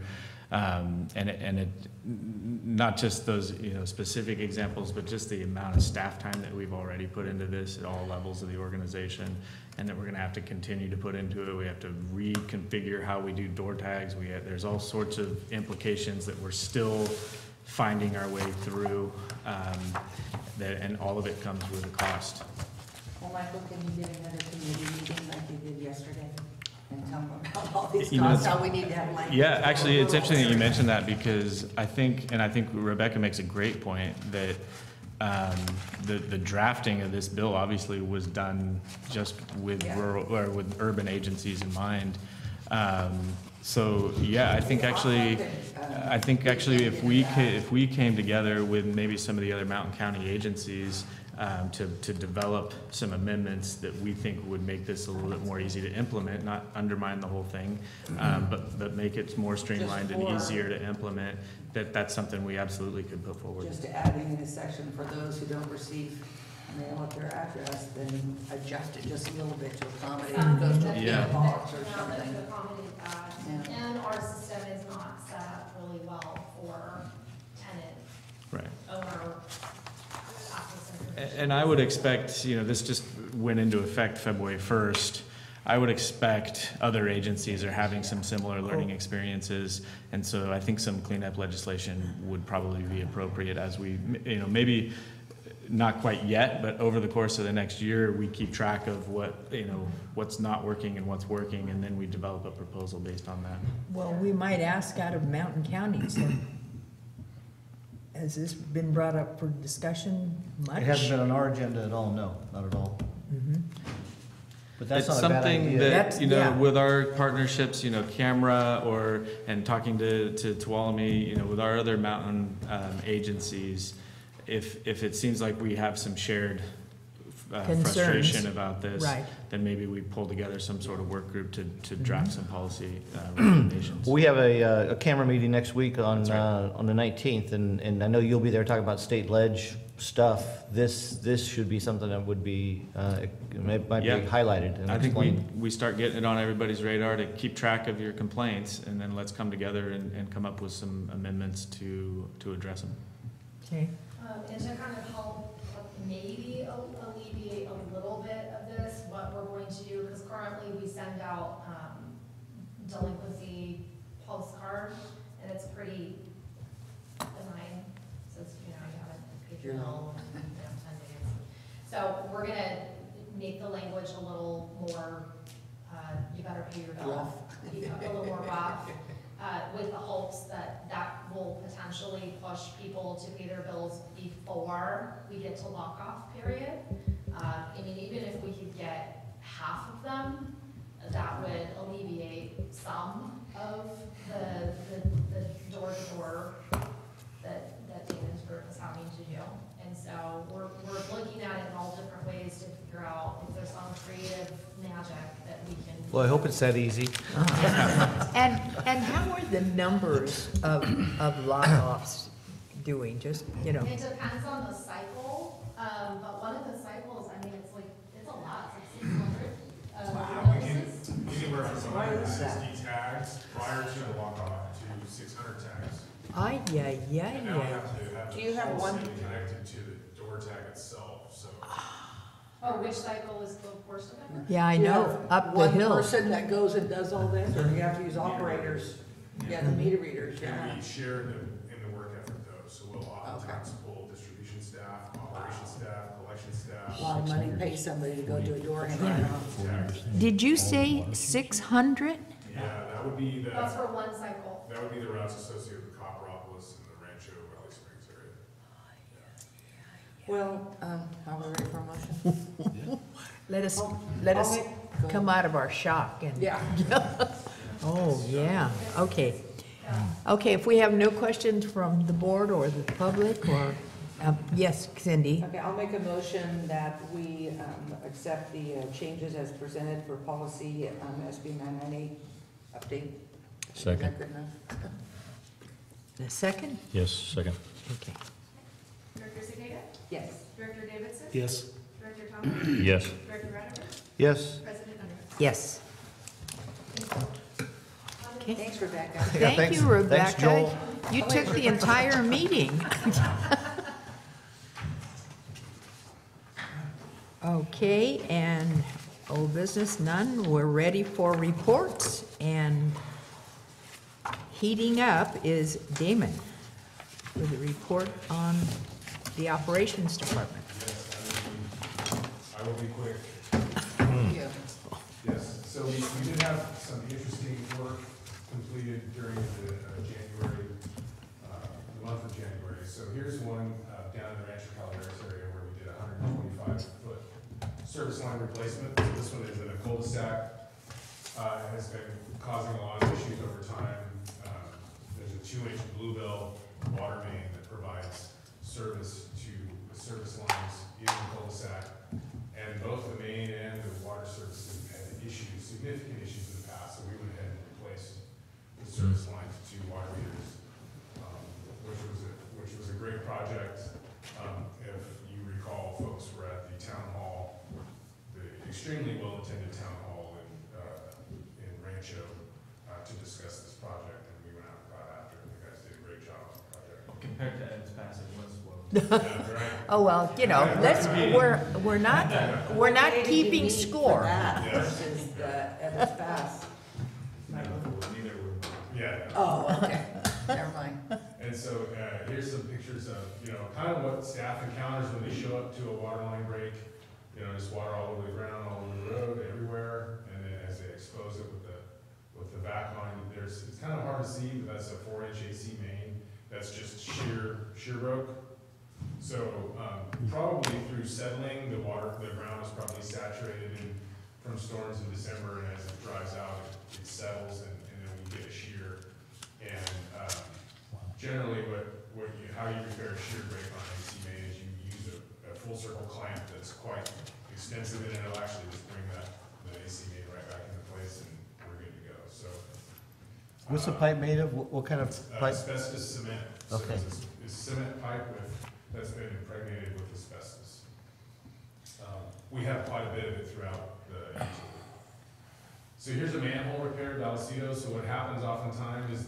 not just those, specific examples, but just the amount of staff time that we've already put into this at all levels of the organization, and that we're gonna have to continue to put into it. We have to reconfigure how we do door tags. There's all sorts of implications that we're still finding our way through, and all of it comes with a cost. Well, Michael, can you get another committee meeting like you did yesterday? And tell them about all these You know, costs, how we need to have language. Yeah, actually, it's interesting that you mentioned that, because I think Rebecca makes a great point that the drafting of this bill obviously was done just with rural, or with urban agencies in mind. So, yeah, I think actually if we came together with maybe some of the other Mountain County agencies, to develop some amendments that we think would make this a little bit more easy to implement, not undermine the whole thing, but make it more streamlined and easier to implement, that's something we absolutely could put forward. Just adding in a section for those who don't receive mail at their address, then adjust it just a little bit to accommodate it goes to a Yeah. box or Now that something. to accommodate that, Yeah. and our system is not set up really well for tenant Right. owner access information. And I would expect, this just went into effect February 1st. I would expect other agencies are having some similar learning experiences. And so I think some cleanup legislation would probably be appropriate as we, maybe not quite yet, but over the course of the next year, we keep track of what's not working and what's working, and then we develop a proposal based on that. Well, we might ask out of mountain counties. Has this been brought up for discussion much? It hasn't been on our agenda at all, no, not at all. But that's It's not a bad something idea. that, That's- yeah. with our partnerships, camera and talking to Tuolumne, with our other mountain agencies, if it seems like we have some shared Concerns. frustration about this, Right. then maybe we pull together some sort of work group to draft some policy recommendations. We have a camera meeting next week on That's right. on the 19th, and I know you'll be there talking about state ledge stuff. This should be something that would be, might be Yeah. highlighted and I think explained. we start getting it on everybody's radar to keep track of your complaints, and then let's come together and come up with some amendments to address them. Okay, And to kind of help maybe alleviate a little bit of this, what we're going to do, because currently we send out delinquency postcard, and it's pretty benign, says, you haven't paid your bill in 10 days. So we're gonna make the language a little more, you better pay your bill. A little more rough, with the hopes that that will potentially push people to pay their bills before we get to lockoff period. I mean, even if we could get half of them, that would alleviate some of the door-to-door that David's group is having to do. And so we're looking at it in all different ways to figure out if there's some creative magic that we can. Well, I hope it's that easy. And how are the numbers of lockoffs doing, just, It depends on the cycle, but one of the cycles, I mean, it's a lot, it's like 600 notices. Anywhere from 160 tags prior to the lockoff to 600 tags. Ay, yeah, yeah, And now we yeah. have to have Do the you have whole one- city connected to the door tag itself, so. Oh, which cycle is the worst of it? Yeah, I know, up the One hill. person that goes and does all this, or you have to use operators? Yeah, the meter readers, And yeah. we share in the work effort though, so we'll oftentimes pull distribution staff, operation staff, collection staff. A lot of money to pay somebody to go do a door handle. tags. Did you say 600? Yeah, that would be That's for one cycle. that would be the routes associated with Copperopolis and the Rancho Valley Springs area. Well, are we ready for a motion? Let us I'll make- come out of our shock and. Yeah. Oh, yeah, okay. Okay, if we have no questions from the board or the public or, yes, Cindy? Okay, I'll make a motion that we accept the changes as presented for policy SB 998 update. Second. Is that good enough? The second? Yes, second. Okay. Director Segeda? Yes. Director Davidson? Yes. Director Thomas? Yes. Director Radigan? Yes? President Underwood? Yes. Okay. Thanks, Rebecca. Thank thanks- you, thanks, Rebecca. Joel. You took the entire meeting. Okay, and old business, none. We're ready for reports, and heating up is Damon with a report on the operations department. I will be quick. Yeah. Yes, so we did have some interesting work completed during the January, the month of January. So here's one down in the Rancho Calaveras area where we did a 125-foot service line replacement. So this one is in a cul-de-sac, has been causing a lot of issues over time. There's a 2-inch bluebell water main that provides service to the service lines in the cul-de-sac. And both the main and the water services had issues, significant issues in the past, so we went ahead and replaced the service lines to water meters, which was a great project. If you recall, folks were at the town hall, the extremely well-attended town hall in Rancho, to discuss this project, and we went out and got after it. You guys did a great job on the project. Compared to Ed's past, it was well. Yeah, right. Oh, well, we're not keeping score. That Yes. versus the Evans Pass. Neither were. Yeah. Oh, okay, never mind. And so, here's some pictures of, kind of what staff encounters when they show up to a water line break. Just water all over the ground, all over the road, everywhere. And then as they expose it with the back line, it's kind of hard to see, but that's a 4-inch AC main. That's just sheer broke. So, probably through settling, the ground was probably saturated from storms in December, and as it dries out, it settles, and then we get a shear. And, generally, how you repair a shear break on an AC main is you use a full circle clamp that's quite extensive, and it'll actually just bring the AC main right back into place, and we're good to go, so. What's the pipe made of? What kind of pipe? Asbestos cement. So Okay. it's cement pipe that's been impregnated with asbestos. We have quite a bit of it throughout the utility. So here's a manhole repair, Vallecito. So what happens oftentimes is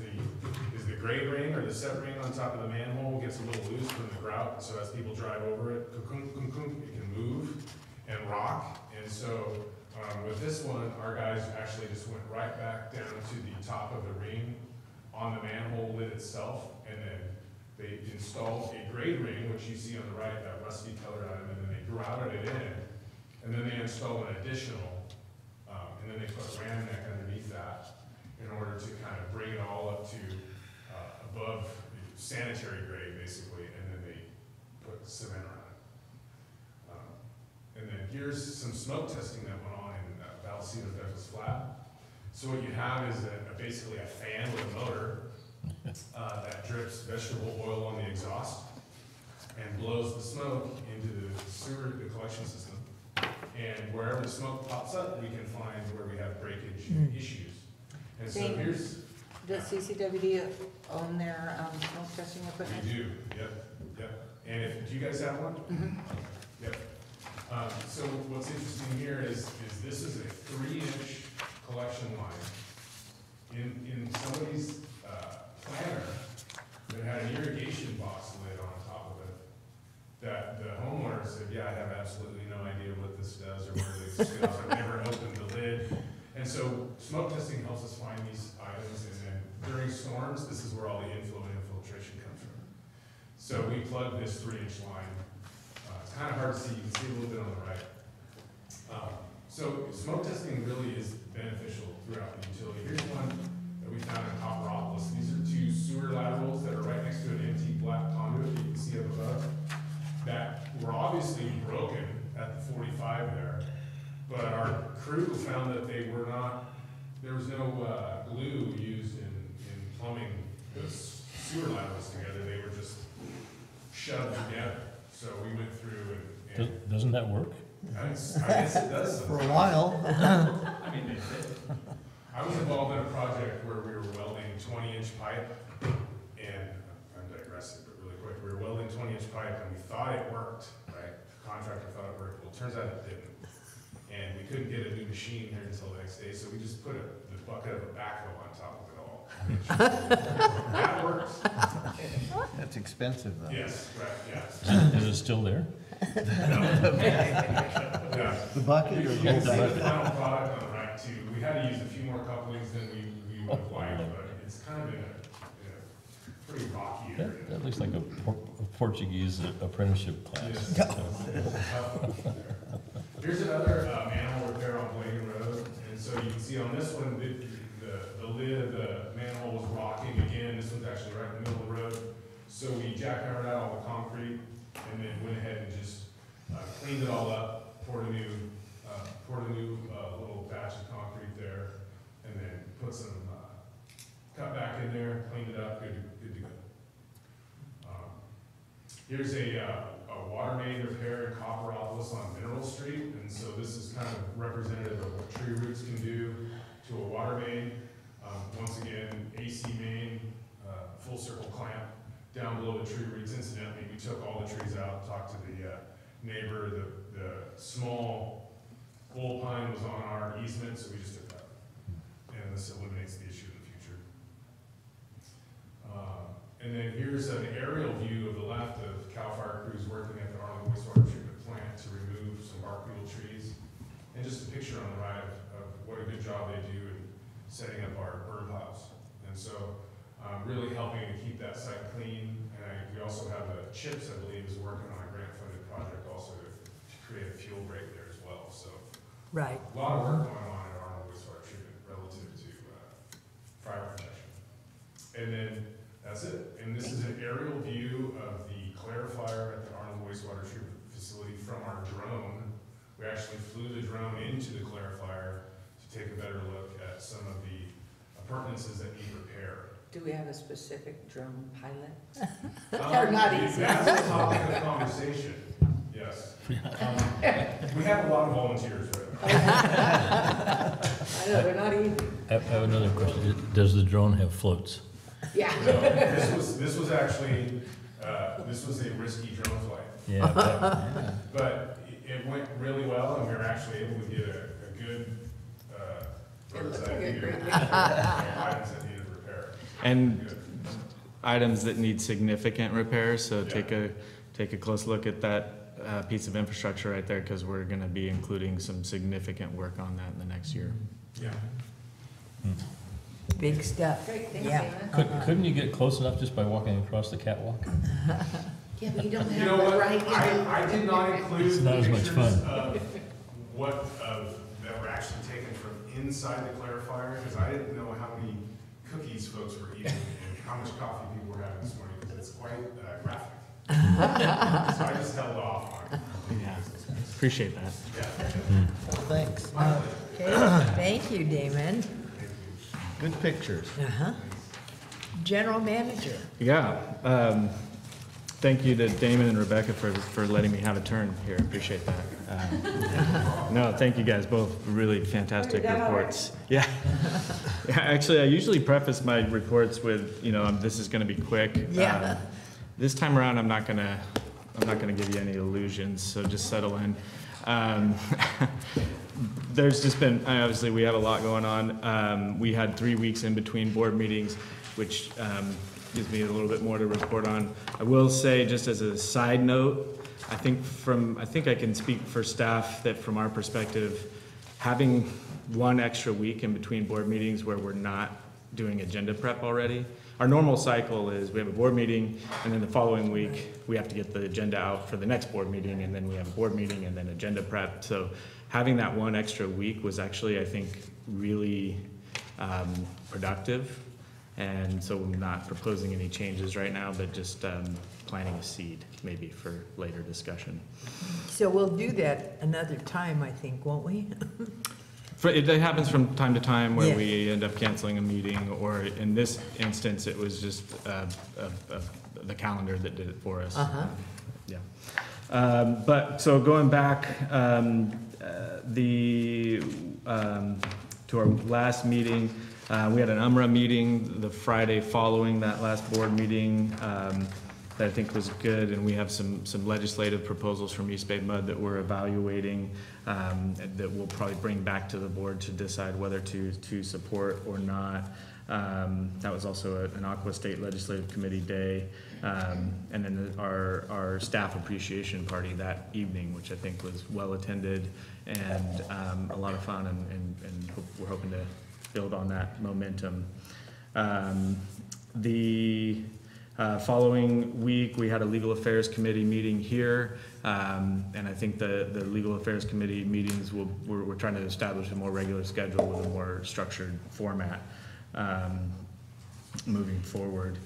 the grade ring or the set ring on top of the manhole gets a little loose from the grout. So as people drive over it, it can move and rock. And so With this one, our guys actually just went right back down to the top of the ring on the manhole lid itself, and then they installed a grade ring, which you see on the right, that rusty colored item, and then they grouted it in, and then they installed an additional, and then they put a ram neck underneath that in order to kind of bring it all up to above sanitary grade, basically, and then they put cement around it. And then here's some smoke testing that went on in Vallecito Douglas Flat. So what you have is basically a fan with a motor that drips vegetable oil on the exhaust and blows the smoke into the sewer, the collection system. And wherever the smoke pops up, we can find where we have breakage issues. And so Dave, here's, Does CCWD own their smoke testing equipment? we do, yep. And do you guys have one? Mhm. Yep. So what's interesting here is this is a 3-inch collection line. In somebody's planner that had an irrigation box lid on top of it, that the homeowner said, yeah, I have absolutely no idea what this does or where this goes. I've never opened the lid. And so smoke testing helps us find these items, and then during storms, this is where all the inflow and infiltration comes from. So we plugged this 3-inch line. It's kind of hard to see, you can see a little bit on the right. So smoke testing really is beneficial throughout the utility. Here's one that we found in Copperopolis. These are 2 sewer laterals that are right next to an empty black conduit that you can see up above, that were obviously broken at the 45 there. But our crew found that they were not, there was no glue used in plumbing those sewer laterals together. They were just shoved together. So we went through and Doesn't that work? I guess it does. For a while. I mean, they fit. I was involved in a project where we were welding 20-inch pipe, and I'm digressing, but really quick, we were welding 20-inch pipe, and we thought it worked, right? The contractor thought it worked. Well, it turns out it didn't. And we couldn't get a new machine here until the next day, so we just put the bucket of a backhoe on top of it all. That works. That's expensive, though. Yes, right, yes. Is it still there? Yeah. The bucket or You the can whole see the thing? final product on the right too. We had to use a few more couplings than we would have liked, but it's kind of in a pretty rocky area. That looks like a Portuguese apprenticeship class. Yes. Here's another manhole repair on Bladen Road, and so you can see on this one, the lid of the manhole was rocking again. This one's actually right in the middle of the road. So we jackhammered out all the concrete and then went ahead and just cleaned it all up, poured a new little batch of concrete there, and then put some cut back in there, cleaned it up, good to go. Here's a water main repair in Copperopolis on Mineral Street, and so this is kind of representative of what tree roots can do to a water main. Once again, AC main, full circle clamp down below the tree roots. Incidentally, we took all the trees out, talked to the neighbor. The small bull pine was on our easement, so we just took that. And this eliminates the issue in the future. And then here's an aerial view of the left of CAL FIRE crews working at the Arnold wastewater treatment plant to remove some bark beetle trees. And just a picture on the right of what a good job they do in setting up our burn piles. And so really helping to keep that site clean. And we also have the CHIPS, I believe, is working on a grant-funded project also to create a fuel break there as well. So Right. a lot of work going on at Arnold wastewater treatment relative to fire protection. And then that's it. And this is an aerial view of the clarifier at the Arnold wastewater treatment facility from our drone. We actually flew the drone into the clarifier to take a better look at some of the appurtenances that need repair. Do we have a specific drone pilot? Or not easy. That's the topic of conversation, yes. We have a lot of volunteers right now. I know, they're not easy. I have another question. Does the drone have floats? Yeah. No, this was actually, this was a risky drone flight. Yeah. but- But it went really well, and we were actually able to get a good bird's looked eye like a view great of picture. items that needed repair. And Good. items that need significant repair, so Yeah. take a close look at that piece of infrastructure right there, because we're gonna be including some significant work on that in the next year. Yeah. Big stuff. Great, thanks, Yeah. Damon. Couldn't you get close enough just by walking across the catwalk? Yeah, but you don't You know what, I did not include It's not as much pictures fun. that were actually taken from inside the clarifier, because I didn't know how many cookies folks were eating and how much coffee people were having this morning, because it's quite graphic. So I just held off on. Yeah, appreciate that. Thanks. Okay, thank you, Damon. Good pictures. Uh-huh. General Manager. Yeah, thank you to Damon and Rebecca for letting me have a turn here, appreciate that. No, thank you guys both, really fantastic reports. Yeah. Yeah, actually, I usually preface my reports with, this is gonna be quick. Yeah. This time around, I'm not gonna give you any illusions, so just settle in. There's just been, obviously, we have a lot going on. We had 3 weeks in between board meetings, which gives me a little bit more to report on. I will say, just as a side note, I think I can speak for staff that from our perspective, having 1 extra week in between board meetings where we're not doing agenda prep already. Our normal cycle is we have a board meeting, and then the following week, we have to get the agenda out for the next board meeting, and then we have a board meeting, and then agenda prep. So having that 1 extra week was actually, I think, really productive. And so I'm not proposing any changes right now, but just planting a seed maybe for later discussion. So we'll do that another time, I think, won't we? It happens from time to time where Yeah. we end up canceling a meeting, or in this instance, it was just the calendar that did it for us. Uh-huh. Yeah. But, so going back, to our last meeting, we had an UMRA meeting the Friday following that last board meeting, that I think was good, and we have some legislative proposals from East Bay Mud that we're evaluating, that we'll probably bring back to the board to decide whether to support or not. That was also an Aqua State Legislative Committee day, and then our staff appreciation party that evening, which I think was well attended and a lot of fun, and we're hoping to build on that momentum. The following week, we had a Legal Affairs Committee meeting here, and I think the Legal Affairs Committee meetings, we're trying to establish a more regular schedule with a more structured format moving forward.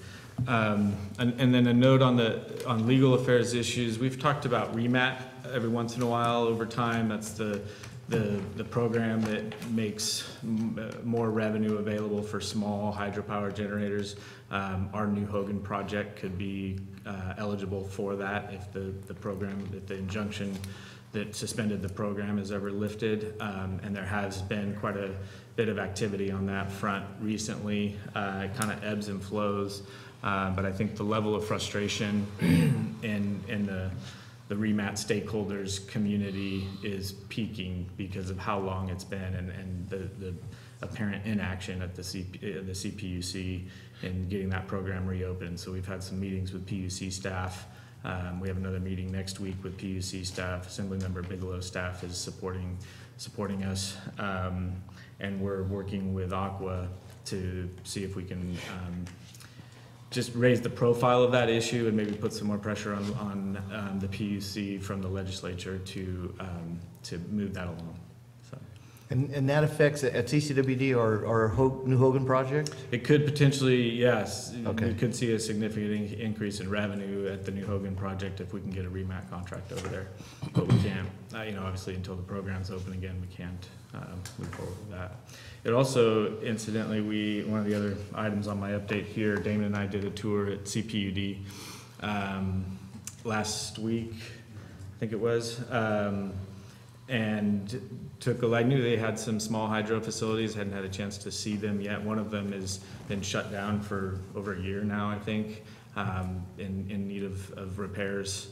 And then a note on legal affairs issues. We've talked about REMAT every once in a while over time. That's the program that makes more revenue available for small hydropower generators. Our New Hogan project could be eligible for that if the injunction that suspended the program is ever lifted. And there has been quite a bit of activity on that front recently. It kind of ebbs and flows, but I think the level of frustration in the REMAT stakeholders community is peaking because of how long it's been and the apparent inaction at the CPUC in getting that program reopened. So we've had some meetings with PUC staff. We have another meeting next week with PUC staff. Assemblymember Bigelow's staff is supporting us, and we're working with Aqua to see if we can just raise the profile of that issue and maybe put some more pressure on the PUC from the legislature to move that along. So And that affects at CCWD our New Hogan project? it could potentially, yes. Okay. We could see a significant increase in revenue at the New Hogan project if we can get a REMAT contract over there. But we can't, obviously until the program's open again, we can't move forward with that. It also, incidentally, one of the other items on my update here, Damon and I did a tour at CPUD last week, I think it was, and I knew they had some small hydro facilities, hadn't had a chance to see them yet. One of them has been shut down for over a year now, I think, in need of repairs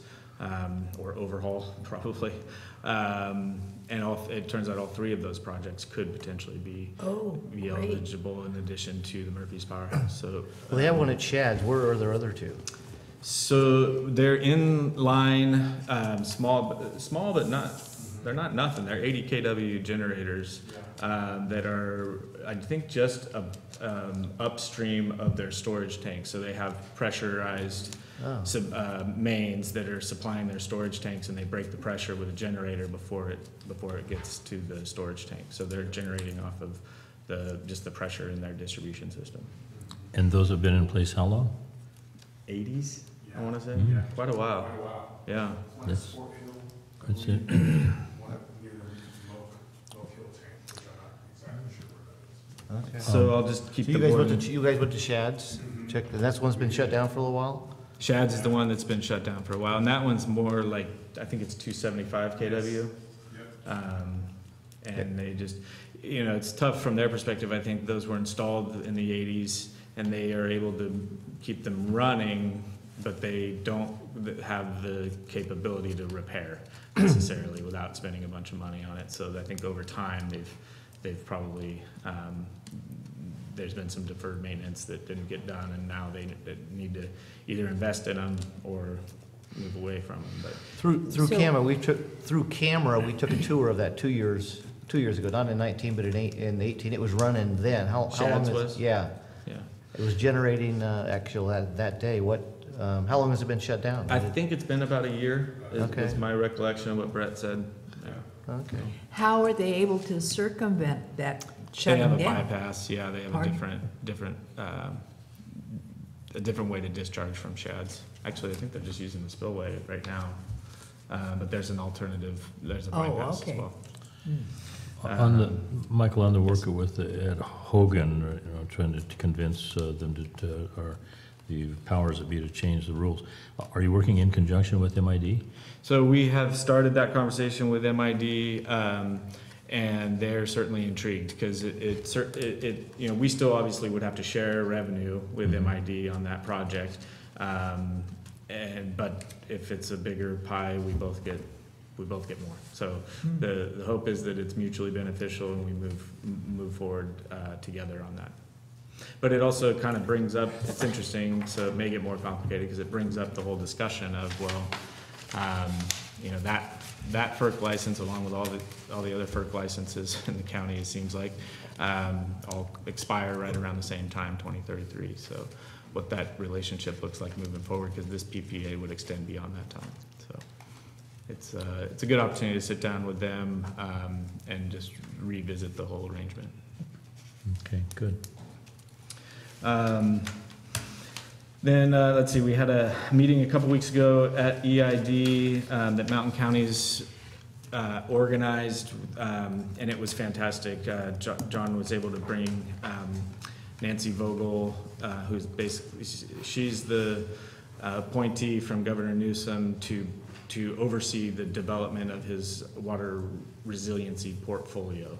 or overhaul, probably. And it turns out all 3 of those projects could potentially be great. eligible in addition to the Murphy's Powerhouse. So Well, they have one at Shad's. Where are their other 2? So they're in line, small, but not, they're not nothing. They're 80 kW generators that are, I think, just upstream of their storage tank. So they have pressurized mains that are supplying their storage tanks, and they break the pressure with a generator before it gets to the storage tank. So they're generating off of just the pressure in their distribution system. And those have been in place how long? 80s, I want to say. Mhm. Quite a while. Quite a while. Yeah. One at Sport Hill, That's it. one at near the Low Hill tank, which I'm not exactly sure where that is. Okay. So I'll just keep So the you guys board. went to, you guys went to Shad's, checked, and that's one's been shut down for a little while? Shad's is the one that's been shut down for a while, and that one's more like, I think it's 275 kW. Yep. And they just, it's tough from their perspective. I think those were installed in the 80s, and they are able to keep them running, but they don't have the capability to repair necessarily without spending a bunch of money on it. So I think over time, they've probably, there's been some deferred maintenance that didn't get done, and now they need to either invest in them or move away from them. But Through So- camera, we took a tour of that 2 years ago, not in 19, but in 18. It was running then. How long Shad's is? was? Yeah, yeah, it was generating, actually that day. How long has it been shut down? I think it's been about a year. Okay. Is my recollection of what Brett said. Yeah. Okay. How are they able to circumvent that They shutting have a down? bypass. Yeah, they have Pardon? a different way to discharge from Shad's. Actually, I think they're just using the spillway right now. But there's an alternative, there's a Oh, bypass as okay. well. Michael, on the work with Ed Hogan, trying to convince them or the powers that be to change the rules. Are you working in conjunction with MID? So we have started that conversation with MID, and they're certainly intrigued because we still obviously would have to share revenue with MID on that project. But if it's a bigger pie, we both get more. So the hope is that it's mutually beneficial and we move forward together on that. But it also kind of brings up, it's interesting, so it may get more complicated because it brings up the whole discussion of, that FERC license, along with all the other FERC licenses in the county, it seems like, all expire right around the same time, 2033. So what that relationship looks like moving forward, because this PPA would extend beyond that time. So it's a good opportunity to sit down with them and just revisit the whole arrangement. Okay, good. Then let's see, we had a meeting a couple weeks ago at EID that Mountain County's organized, and it was fantastic. John was able to bring Nancy Vogel, who's basically, she's the appointee from Governor Newsom to oversee the development of his water resiliency portfolio.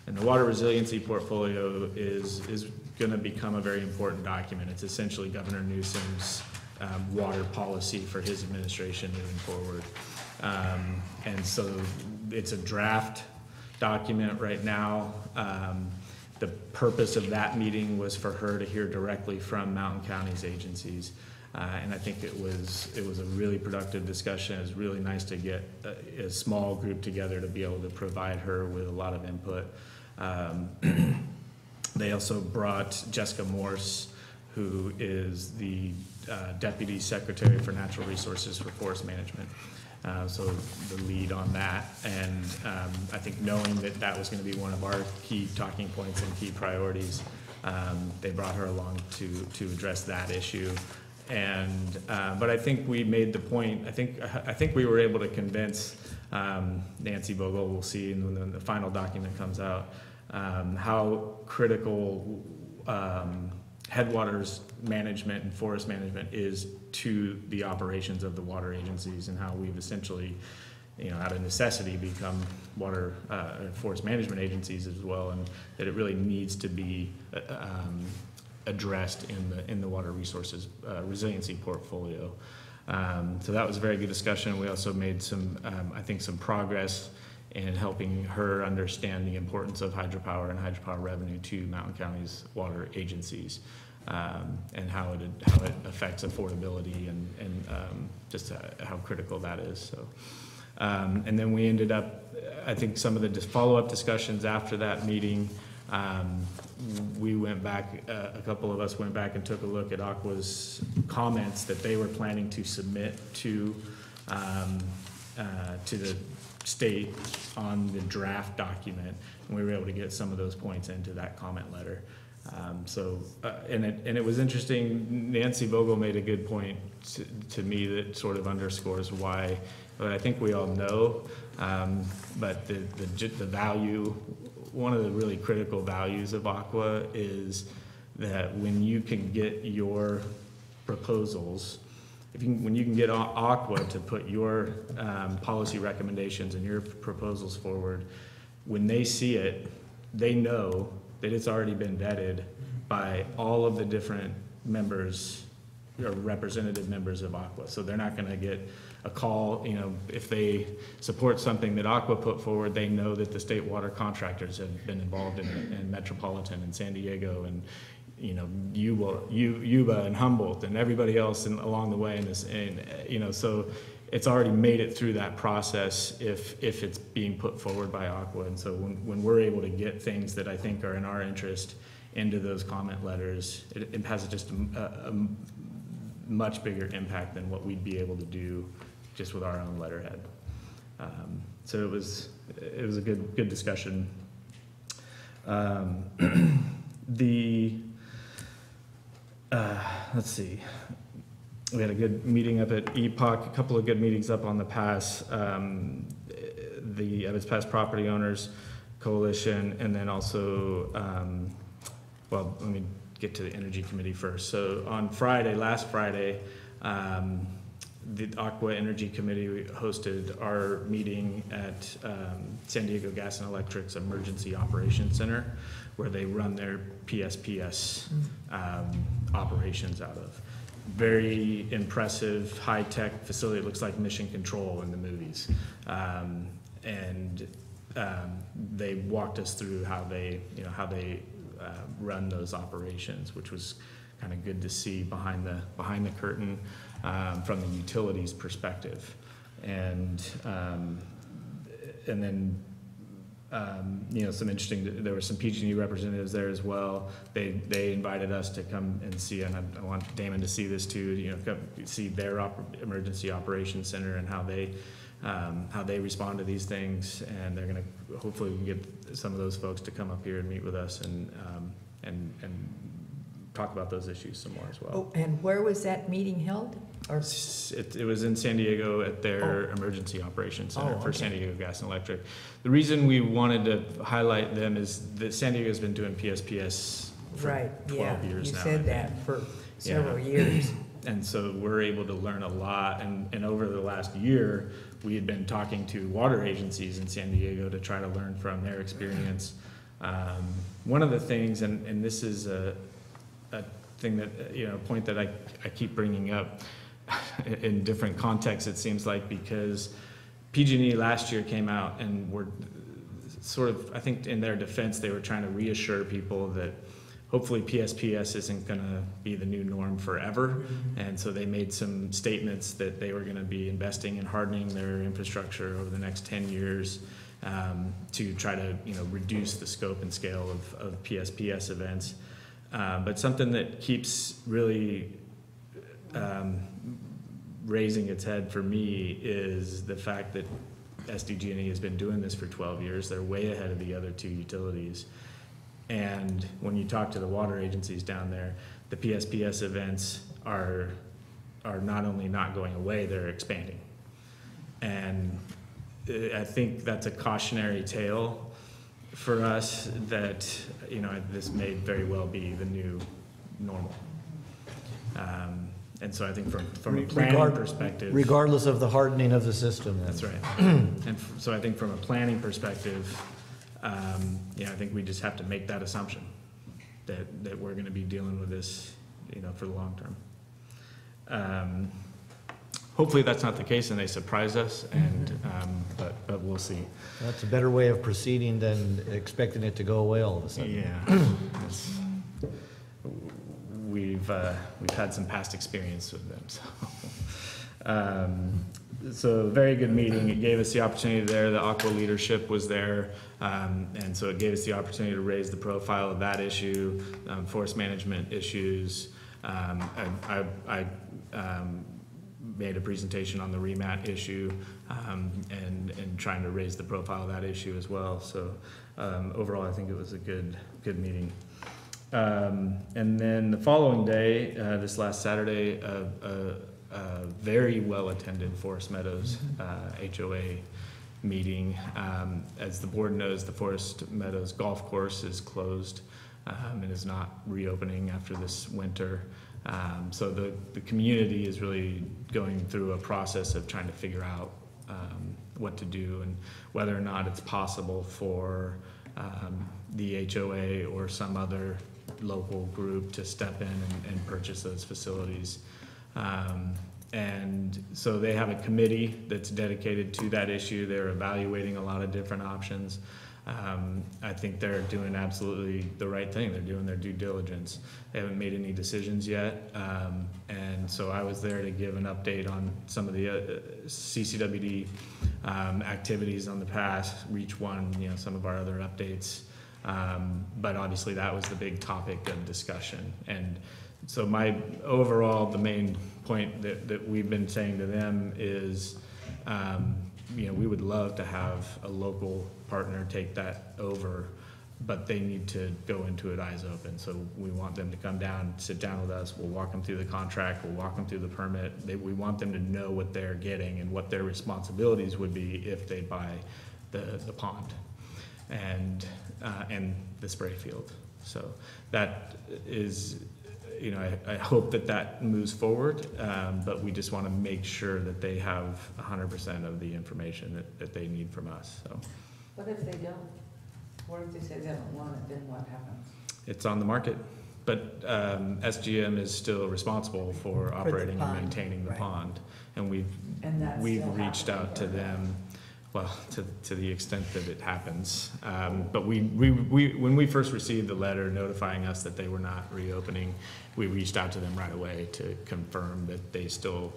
And the water resiliency portfolio is going to become a very important document. It's essentially Governor Newsom's water policy for his administration moving forward. And so it's a draft document right now. The purpose of that meeting was for her to hear directly from Mountain County's agencies. And I think it was a really productive discussion. It was really nice to get a small group together to be able to provide her with a lot of input. They also brought Jessica Morse, who is the Deputy Secretary for Natural Resources for Forest Management. So the lead on that. And I think knowing that was going to be one of our key talking points and key priorities, they brought her along to address that issue. And but I think we made the point. I think we were able to convince Nancy Vogel. We'll see when the final document comes out how critical headwaters management and forest management is to the operations of the water agencies, and how we've essentially, out of necessity, become water forest management agencies as well, and that it really needs to be addressed in the water resources resiliency portfolio. So that was a very good discussion. We also made some progress in helping her understand the importance of hydropower and hydropower revenue to Mountain County's water agencies. and how it affects affordability and just how critical that is. So, and then we ended up, I think some of the follow-up discussions after that meeting, we went back, a couple of us went back and took a look at Aqua's comments that they were planning to submit to the state on the draft document, and we were able to get some of those points into that comment letter. And it was interesting. Nancy Vogel made a good point to me that sort of underscores why, but I think we all know, but the value, one of the really critical values of Aqua is that when you can get your proposals, when you can get Aqua to put your policy recommendations and your proposals forward, when they see it, they know that it's already been vetted by all of the different members or representative members of Aqua. So they're not going to get a call, if they support something that Aqua put forward, they know that the state water contractors have been involved in Metropolitan and San Diego and Yuba and Humboldt and everybody else along the way in this, so it's already made it through that process if it's being put forward by Aqua. And so when we're able to get things that I think are in our interest into those comment letters, it has just a much bigger impact than what we'd be able to do just with our own letterhead. So it was a good discussion. Let's see. We had a good meeting up at EPOC, a couple of good meetings up on the pass, the Evans Pass Property Owners Coalition, and then also, well, let me get to the Energy Committee first. So on last Friday, the Aqua Energy Committee hosted our meeting at San Diego Gas and Electric's Emergency Operations Center, where they run their PSPS operations out of. Very impressive, high-tech facility. It looks like Mission Control in the movies. They walked us through how they run those operations, which was kind of good to see behind the curtain from the utilities perspective. And then some interesting, there were some PG&E representatives there as well. They invited us to come and see, and I want Damon to see this too, come see their emergency operations center and how they respond to these things. And they're going to, hopefully we can get some of those folks to come up here and meet with us and talk about those issues some more as well. Oh, and where was that meeting held? Or? It was in San Diego at their Emergency Operations Center for okay. San Diego Gas and Electric. The reason we wanted to highlight them is that San Diego's been doing PSPS for 12 years now. You said that for several years. And so we're able to learn a lot. And over the last year, we had been talking to water agencies in San Diego to try to learn from their experience. One of the things, and this is a thing that, a point that I keep bringing up in different contexts, it seems like, because PG&E last year came out and were sort of, I think in their defense, they were trying to reassure people that hopefully PSPS isn't going to be the new norm forever. And so they made some statements that they were going to be investing in hardening their infrastructure over the next 10 years to try to reduce the scope and scale of PSPS events. But something that keeps really raising its head for me is the fact that SDG&E has been doing this for 12 years. They're way ahead of the other two utilities. And when you talk to the water agencies down there, the PSPS events are not only not going away, they're expanding. And I think that's a cautionary tale for us that, this may very well be the new normal. And so I think from a planning perspective. Regardless of the hardening of the system. That's right. And so I think from a planning perspective, I think we just have to make that assumption that we're going to be dealing with this, for the long term. Hopefully that's not the case and they surprise us, but we'll see. That's a better way of proceeding than expecting it to go away all of a sudden. Yeah. we've had some past experience with them, so. So very good meeting. It gave us the opportunity there. The Aqua leadership was there, and so it gave us the opportunity to raise the profile of that issue, forest management issues. I made a presentation on the remat issue, and trying to raise the profile of that issue as well. So overall, I think it was a good meeting. And then the following day, this last Saturday, a very well-attended Forest Meadows HOA meeting. As the board knows, the Forest Meadows golf course is closed and is not reopening after this winter. So the community is really going through a process of trying to figure out what to do and whether or not it's possible for the HOA or some other local group to step in and purchase those facilities. And so they have a committee that's dedicated to that issue. They're evaluating a lot of different options. I think they're doing absolutely the right thing. They're doing their due diligence. They haven't made any decisions yet. And so I was there to give an update on some of the CCWD activities on the past, Reach One, some of our other updates. But obviously that was the big topic of discussion. And so the main point that we've been saying to them is, we would love to have a local partner take that over, but they need to go into it eyes open. So we want them to come down, sit down with us. We'll walk them through the contract. We'll walk them through the permit. We want them to know what they're getting and what their responsibilities would be if they buy the pond and the spray field. So that is, I hope that moves forward, but we just want to make sure that they have 100% of the information that they need from us. So, What if they don't? What if they say they don't want it, then what happens? it's on the market, but SGM is still responsible for operating and maintaining the right. pond, and we've And we've reached out to them. Well, to the extent that it happens, but we when we first received the letter notifying us that they were not reopening, we reached out to them right away to confirm that they still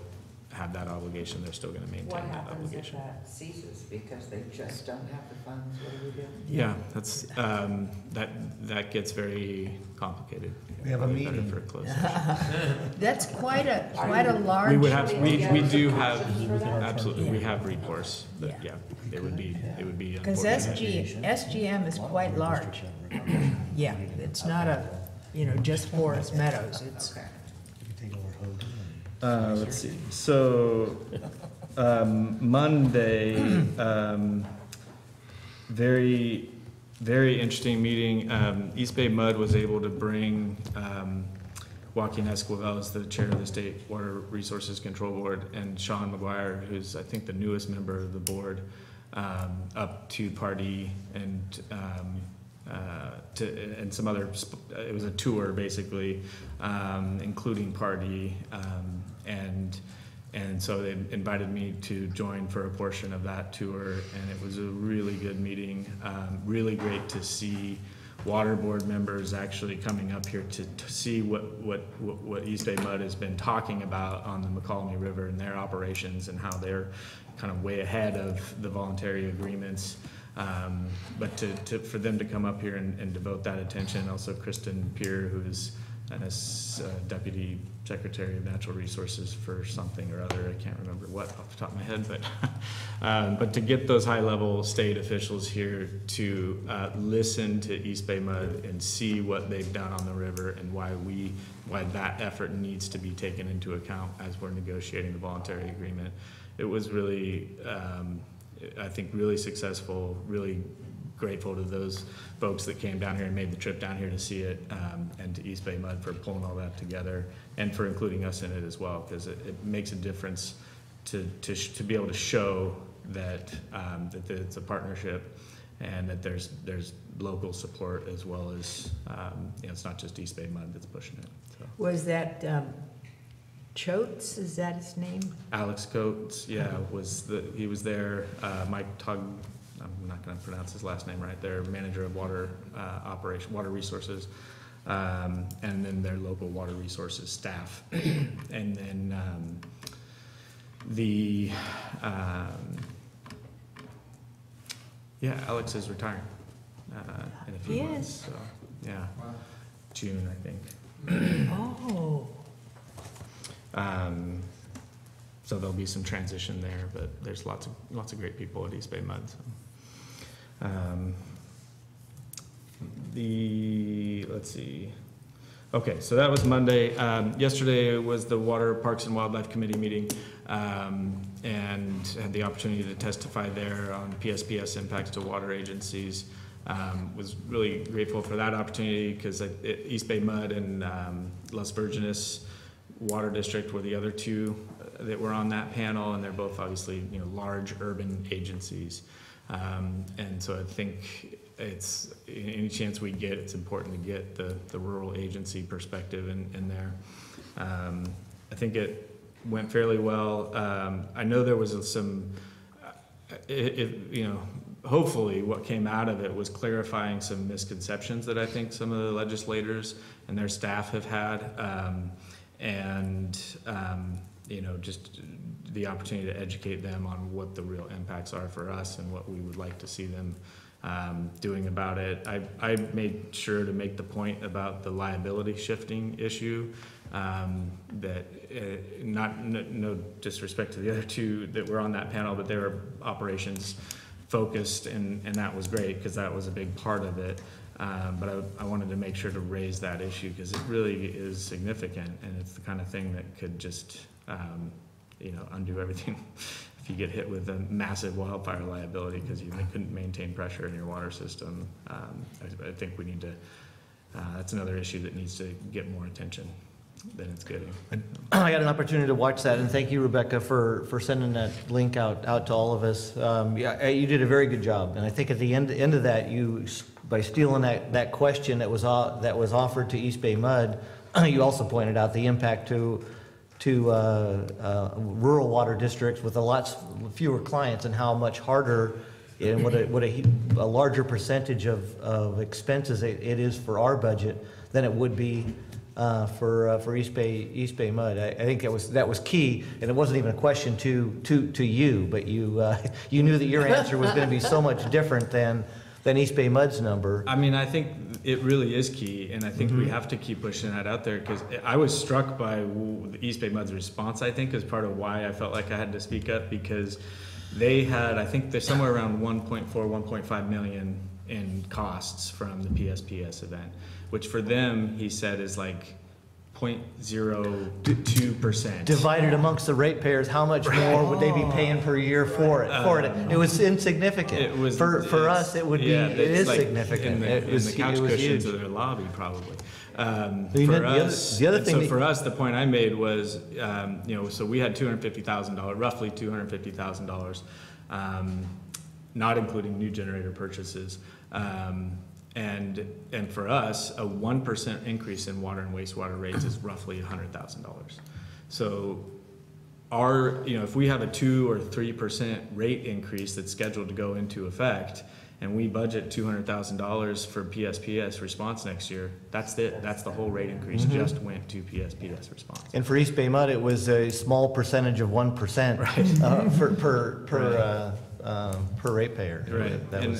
have that obligation. They're still going to maintain What that happens if obligation. that ceases because they just don't have the funds? What do we do? Yeah, that's that gets very complicated. We have a Probably better meeting. for a closed session. That's quite a large. We would have, we do have, For that? absolutely, we have recourse, but yeah, it would be Because unfortunate. SGM is quite large. Yeah, it's not just Forest Meadows. It's, Okay. Let's see, so, Monday, very, very interesting meeting. East Bay Mud was able to bring, Joaquin Esquivel is the chair of the State Water Resources Control Board, and Sean McGuire, who's I think the newest member of the board, up to Pardee and some other, it was a tour basically, including Pardee, and so they invited me to join for a portion of that tour, and it was a really good meeting. Really great to see water board members actually coming up here to see what East Bay Mud has been talking about on the McCallamy River and their operations and how they're kind of way ahead of the voluntary agreements. But for them to come up here and devote that attention, also Kristen Peer, who's Deputy Secretary of Natural Resources for something or other, I can't remember what off the top of my head, but to get those high-level state officials here to listen to East Bay Mud and see what they've done on the river and why that effort needs to be taken into account as we're negotiating the voluntary agreement. It was really, I think, really successful, really grateful to those folks that came down here and made the trip down here to see it, and to East Bay Mud for pulling all that together and for including us in it as well, because it makes a difference to be able to show that that it's a partnership and that there's local support as well as it's not just East Bay Mud that's pushing it. So. was that Choates? Is that his name? Alex Coates, yeah, he was there. Mike Tug, I'm not going to pronounce his last name right there, manager of water operation, water resources, and then their local water resources staff. And then yeah, Alex is retiring in a few He months. is? So, yeah, June, I think. Oh, So there'll be some transition there, but there's lots of great people at East Bay Mud. So. Let's see. Okay, so that was Monday. Yesterday was the Water Parks and Wildlife Committee meeting, and had the opportunity to testify there on PSPS impacts to water agencies. Was really grateful for that opportunity because East Bay Mud and Las Virgenes Water District were the other two that were on that panel, and they're both obviously large urban agencies, and so I think it's any chance we get, it's important to get the rural agency perspective in there. I think it went fairly well. I know there was some, hopefully what came out of it was clarifying some misconceptions that I think some of the legislators and their staff have had, just the opportunity to educate them on what the real impacts are for us and what we would like to see them doing about it. I made sure to make the point about the liability shifting issue, that no disrespect to the other two that were on that panel, but they were operations focused, and that was great because that was a big part of it. But I wanted to make sure to raise that issue because it really is significant, and it's the kind of thing that could just undo everything if you get hit with a massive wildfire liability because you couldn't maintain pressure in your water system. I think we need to, that's another issue that needs to get more attention than it's getting. I got an opportunity to watch that, and thank you, Rebecca, for sending that link out to all of us. You did a very good job, and I think at the end of that, by stealing that question that was offered to East Bay Mud, you also pointed out the impact to rural water districts with a lot fewer clients and how much harder and what a larger percentage of expenses it is for our budget than it would be for East Bay Mud. I think that was key, and it wasn't even a question to you, but you knew that your answer was going to be so much different than East Bay Mud's number. I mean, I think it really is key, and I think we have to keep pushing that out there because I was struck by the East Bay Mud's response, I think, as part of why I felt like I had to speak up, because they had, I think they're somewhere around 1.5 million in costs from the PSPS event, which for them, he said, is like 0.02%. Divided amongst the ratepayers, how much more would they be paying per year for it? It was insignificant. It was for us. It would be. It is like significant. In the couch cushions of their lobby, probably. For us, the point I made was, so we had $250,000, roughly $250,000, not including new generator purchases. And for us, a 1% increase in water and wastewater rates is roughly $100,000. So if we have a 2 or 3% rate increase that's scheduled to go into effect, and we budget $200,000 for PSPS response next year, that's it. That's the whole rate increase just went to PSPS response. And for East Bay Mud, it was a small percentage of 1% per ratepayer. Right. And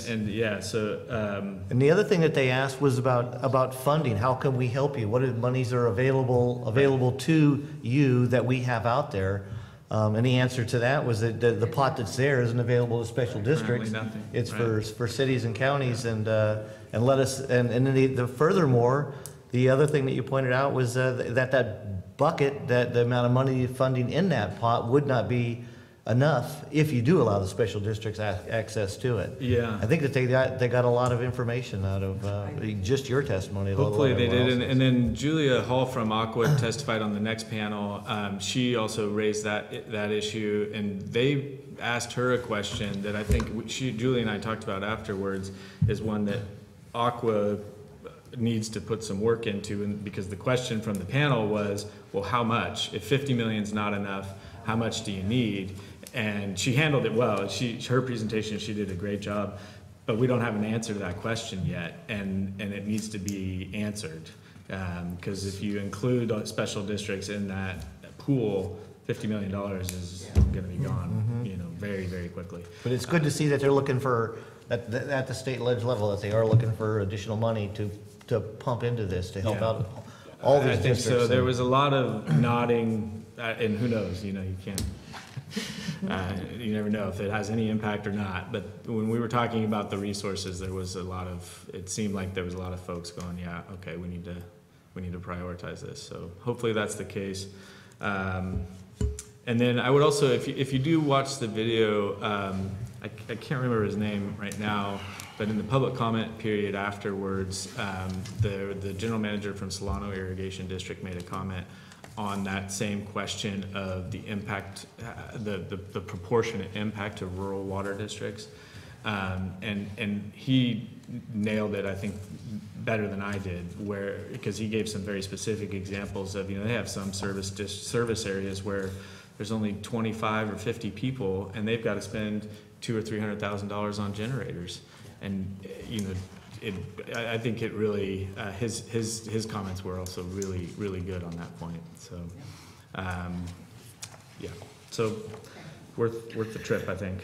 the other thing that they asked was about funding. How can we help you? What monies are available to you that we have out there? And the answer to that was that the pot that's there isn't available to special districts. Nothing. It's for cities and counties, and let us. And then furthermore, the other thing that you pointed out was that bucket, that the amount of money funding in that pot would not be enough if you do allow the special districts access to it. Yeah. I think that they got a lot of information out of just your testimony. Hopefully they did. And then Julia Hall from Aqua testified on the next panel. She also raised that issue, and they asked her a question that I think Julie and I talked about afterwards, is one that Aqua needs to put some work into, and because the question from the panel was, well, how much? If 50 million is not enough, how much do you need? And she handled it well. Her presentation, she did a great job, but we don't have an answer to that question yet, and it needs to be answered. Because if you include special districts in that pool, $50 million is gonna be gone, you know, very, very quickly. But it's good to see that they're looking for, at the state ledge level, that they are looking for additional money to pump into this, to help Yeah. out all these I think districts. so. There was a lot of nodding, and who knows, you know, you can't, you never know if it has any impact or not. But when we were talking about the resources, there was a lot of, it seemed like there was a lot of folks going, yeah, okay, we need to prioritize this. So hopefully that's the case. And then I would also, if you do watch the video, I can't remember his name right now, but in the public comment period afterwards, the general manager from Solano Irrigation District made a comment on that same question of the impact, the proportionate impact to rural water districts. And he nailed it, I think, better than I did, because he gave some very specific examples of, you know, they have some service areas where there's only 25 or 50 people, and they've got to spend $200,000 or $300,000 on generators. And, you know, I think it really, his comments were also really, really good on that point. So, yeah, so worth the trip, I think.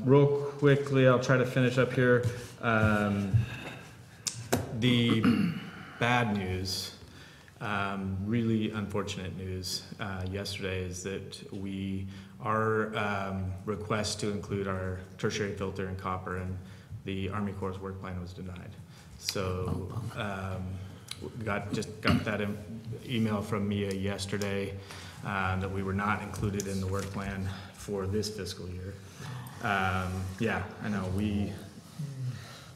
Real quickly, I'll try to finish up here. The bad news, really unfortunate news yesterday is that our request to include our tertiary filter in copper and the Army Corps' work plan was denied. So got that email from Mia yesterday that we were not included in the work plan for this fiscal year. Yeah, I know, we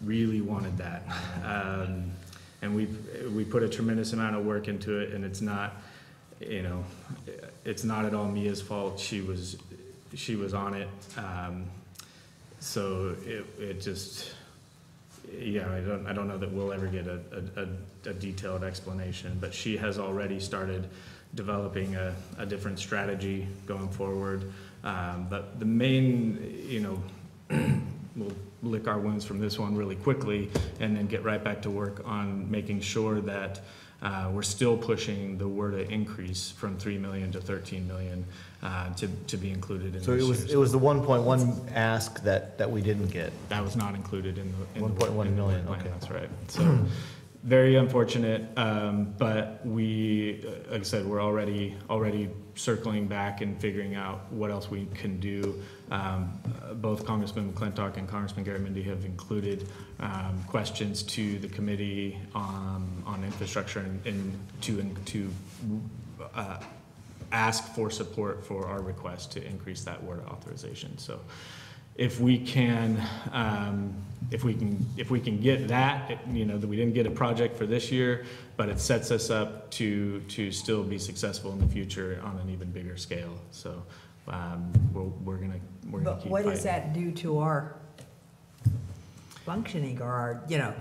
really wanted that. And we put a tremendous amount of work into it, and it's not, you know, it's not at all Mia's fault. She was on it. So it just, yeah, I don't know that we'll ever get a detailed explanation, but she has already started developing a different strategy going forward. But the main, you know, we'll lick our wounds from this one really quickly and then get right back to work on making sure that we're still pushing the WRDA increase from 3 million to 13 million to be included in So it was the 1.1 ask that we didn't get. that was not included in the 1.1 million, plan. okay. That's right. So very unfortunate, but we, like I said, we're already circling back and figuring out what else we can do. Both Congressman McClintock and Congressman Garamendi have included questions to the committee on infrastructure and to ask for support for our request to increase that WRDA authorization. So if we can get that, you know, that we didn't get a project for this year, but it sets us up to still be successful in the future on an even bigger scale. So we're gonna But keep what does fighting. that do to our functioning or our, you know?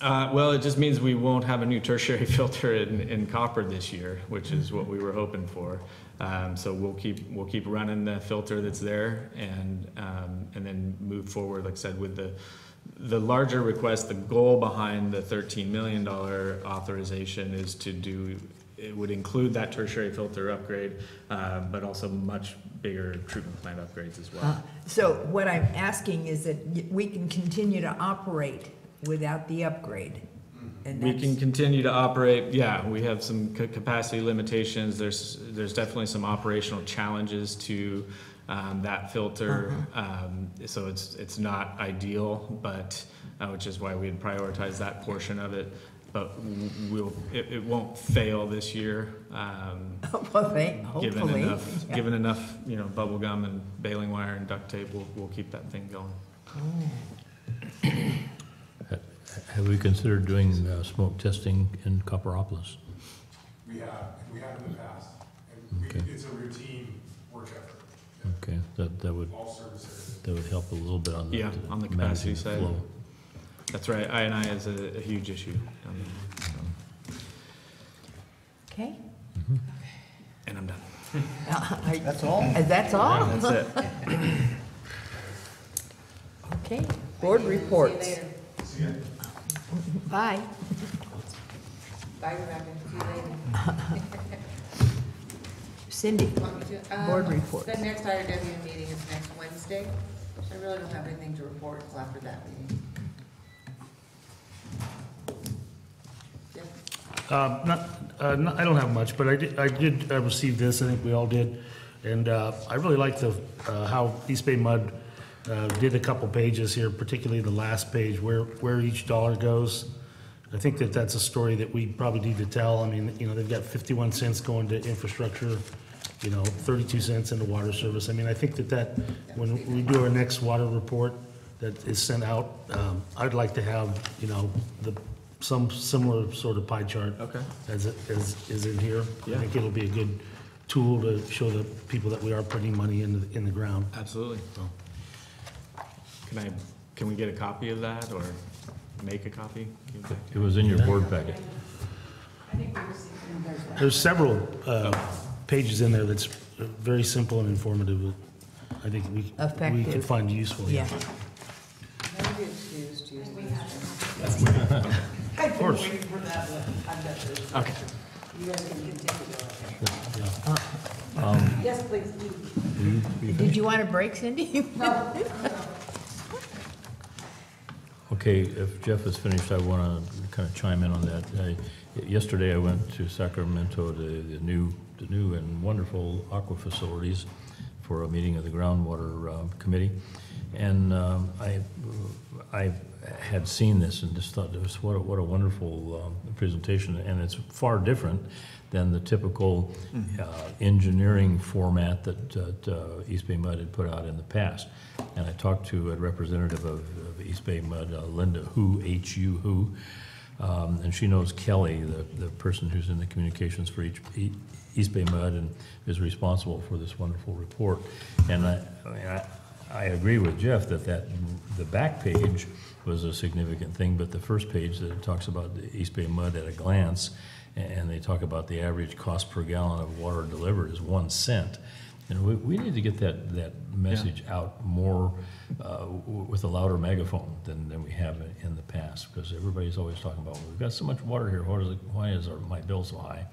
Well, it just means we won't have a new tertiary filter in copper this year, which is what we were hoping for. So we'll keep running the filter that's there, and then move forward. Like I said, with the larger request, the goal behind the $13 million authorization is it would include that tertiary filter upgrade, but also much bigger treatment plant upgrades as well. So what I'm asking is that we can continue to operate without the upgrade. And We that's- can continue to operate, yeah, we have some capacity limitations, there's definitely some operational challenges to that filter. So it's not ideal, but, which is why we'd prioritize that portion of it. But it won't fail this year, Well, hopefully. Yeah. given enough, you know, bubble gum and baling wire and duct tape, we'll keep that thing going. Have we considered doing smoke testing in Copperopolis? We have in the past, and Okay. it's a routine work effort. Okay, that would All service areas. that would help a little bit on Yeah, on the capacity managing side. flow. That's right, I&I is a huge issue down there, so. Okay. And I'm done. That's all? That's all? That's it. Okay, board reports. See you later. See ya. Bye. Bye, Rebecca. See you later. Cindy, Want me to? Board reports. The next IRW meeting is next Wednesday, so I really don't have anything to report until after that meeting. Jeff? I don't have much, but I did receive this, I think we all did. And I really like how East Bay Mud did a couple pages here, particularly the last page, where each dollar goes. I think that's a story that we probably need to tell. I mean, you know, they've got 51 cents going to infrastructure, you know, 32 cents into water service. I mean, I think that when we do our next water report that is sent out, I'd like to have, you know, some similar sort of pie chart. Okay. As is in here. Yeah. I think it'll be a good tool to show the people that we are putting money in the ground. Absolutely. So, Can we get a copy of that, or make a copy? Give it back to It was in your board packet. There's several pages in there that's very simple and informative that I think we can Effective. find useful. Yeah. Never be excused to use the Of course. you. Okay. You guys can continue to Yes, please. Did you want a break, Cindy? No. Okay, if Jeff is finished, I want to kind of chime in on that. Yesterday, I went to Sacramento to the new and wonderful aqua facilities for a meeting of the groundwater committee, and I had seen this and just thought, what a wonderful presentation, and it's far different than the typical engineering format that East Bay Mud had put out in the past. And I talked to a representative of East Bay Mud, Linda Hu, and she knows Kelly, the person who's in the communications for East Bay Mud and is responsible for this wonderful report. And I agree with Jeff that the back page was a significant thing, but the first page that talks about the East Bay Mud at a glance, and they talk about the average cost per gallon of water delivered is 1 cent. And we need to get that message out more with a louder megaphone than we have in the past, because everybody's always talking about, well, we've got so much water here, why is my bill so high?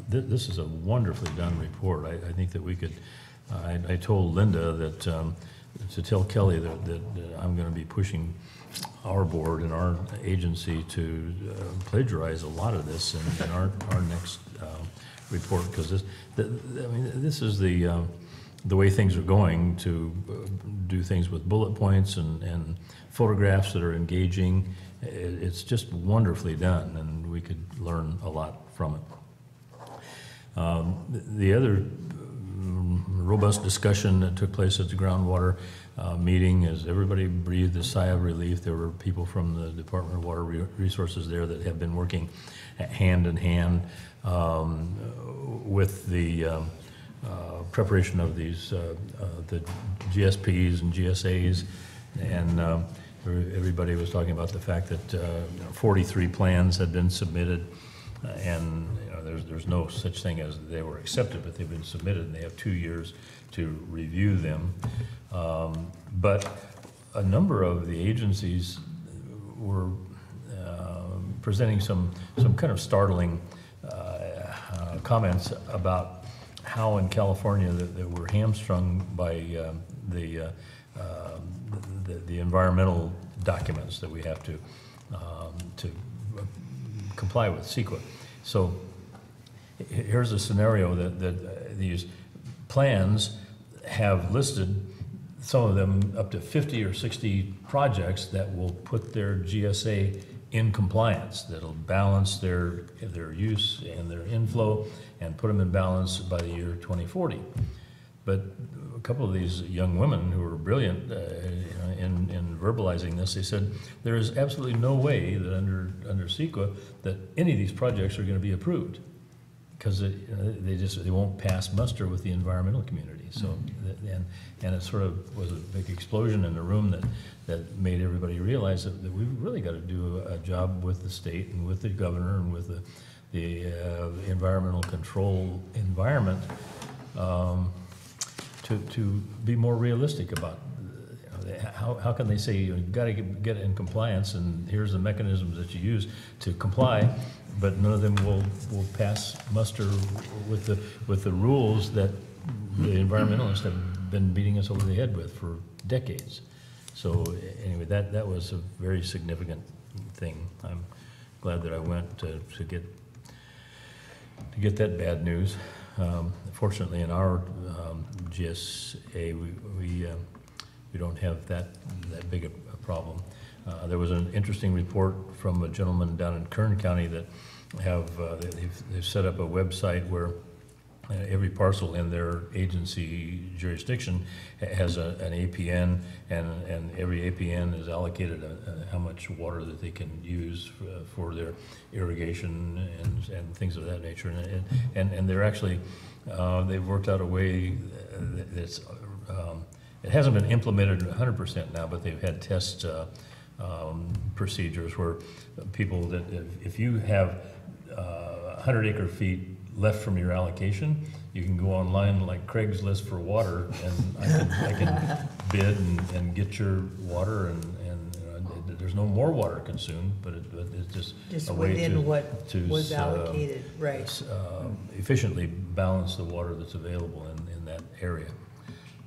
This is a wonderfully done report. I think that we could, I told Linda that to tell Kelly that I'm going to be pushing our board and our agency to plagiarize a lot of this in our next report, because this is the way things are going, to do things with bullet points and photographs that are engaging. It's just wonderfully done, and we could learn a lot from it. The other robust discussion that took place at the groundwater meeting is everybody breathed a sigh of relief. There were people from the Department of Water Resources there that have been working hand in hand with the preparation of these the GSPs and GSAs, and everybody was talking about the fact that 43 plans had been submitted, and there's no such thing as they were accepted, but they've been submitted, and they have 2 years to review them. But a number of the agencies were presenting some kind of startling comments about how in California that we're hamstrung by the environmental documents that we have to comply with CEQA. So here's a scenario that these plans have listed, some of them up to 50 or 60 projects that will put their GSA in compliance, that'll balance their use and their inflow and put them in balance by the year 2040. But a couple of these young women who were brilliant in verbalizing this, they said there is absolutely no way that under CEQA that any of these projects are going to be approved, because they won't pass muster with the environmental community. So and it sort of was a big explosion in the room that made everybody realize that we've really got to do a job with the state and with the governor and with the environmental control environment to be more realistic about how can they say you got to get in compliance and here's the mechanisms that you use to comply, but none of them will pass muster with the rules that the environmentalists have been beating us over the head with for decades. So anyway, that was a very significant thing. I'm glad that I went to get that bad news. Fortunately, in our GSA, we don't have that big a problem. There was an interesting report from a gentleman down in Kern County that they've set up a website where every parcel in their agency jurisdiction has an APN, and every APN is allocated how much water that they can use for their irrigation and things of that nature. And they're actually, they've worked out a way that's, it hasn't been implemented 100% now, but they've had test procedures where people that, if you have 100 acre feet left from your allocation, you can go online like Craigslist for water, and I can bid and get your water, and there's no more water consumed, but it's just a way within what was to allocated, right. efficiently balance the water that's available in that area.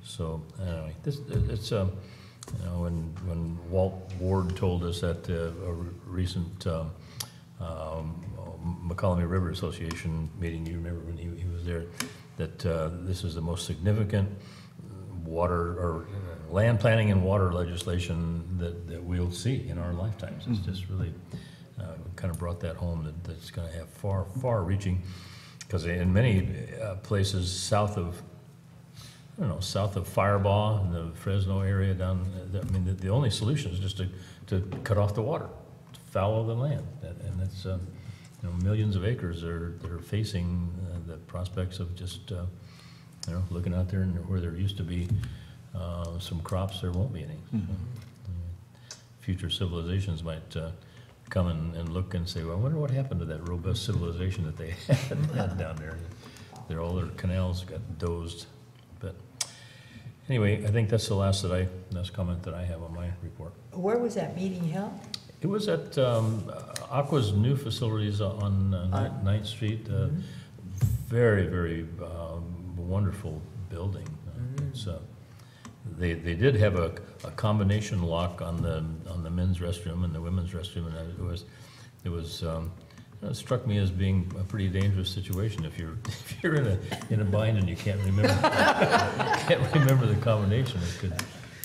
So anyway, it's when Walt Ward told us at a recent McCollum River Association meeting, you remember when he was there, that this is the most significant water or land planning and water legislation that we'll see in our lifetimes. It's just really kind of brought that home, that's going to have far reaching, because in many places south of Firebaugh and the Fresno area down, I mean, the only solution is just to cut off the water, to fallow the land, and that's millions of acres that are facing the prospects of just looking out there, and where there used to be some crops, there won't be any. Mm-hmm. Future civilizations might come and look and say, well, I wonder what happened to that robust civilization that they had down there. All their canals got dozed. But anyway, I think that's the last comment that I have on my report. Where was that meeting held? It was at Aqua's new facilities on 9th Street. Very, very wonderful building. It's, they did have a combination lock on the men's restroom and the women's restroom, and it struck me as being a pretty dangerous situation if you're in a bind and you can't remember the combination. It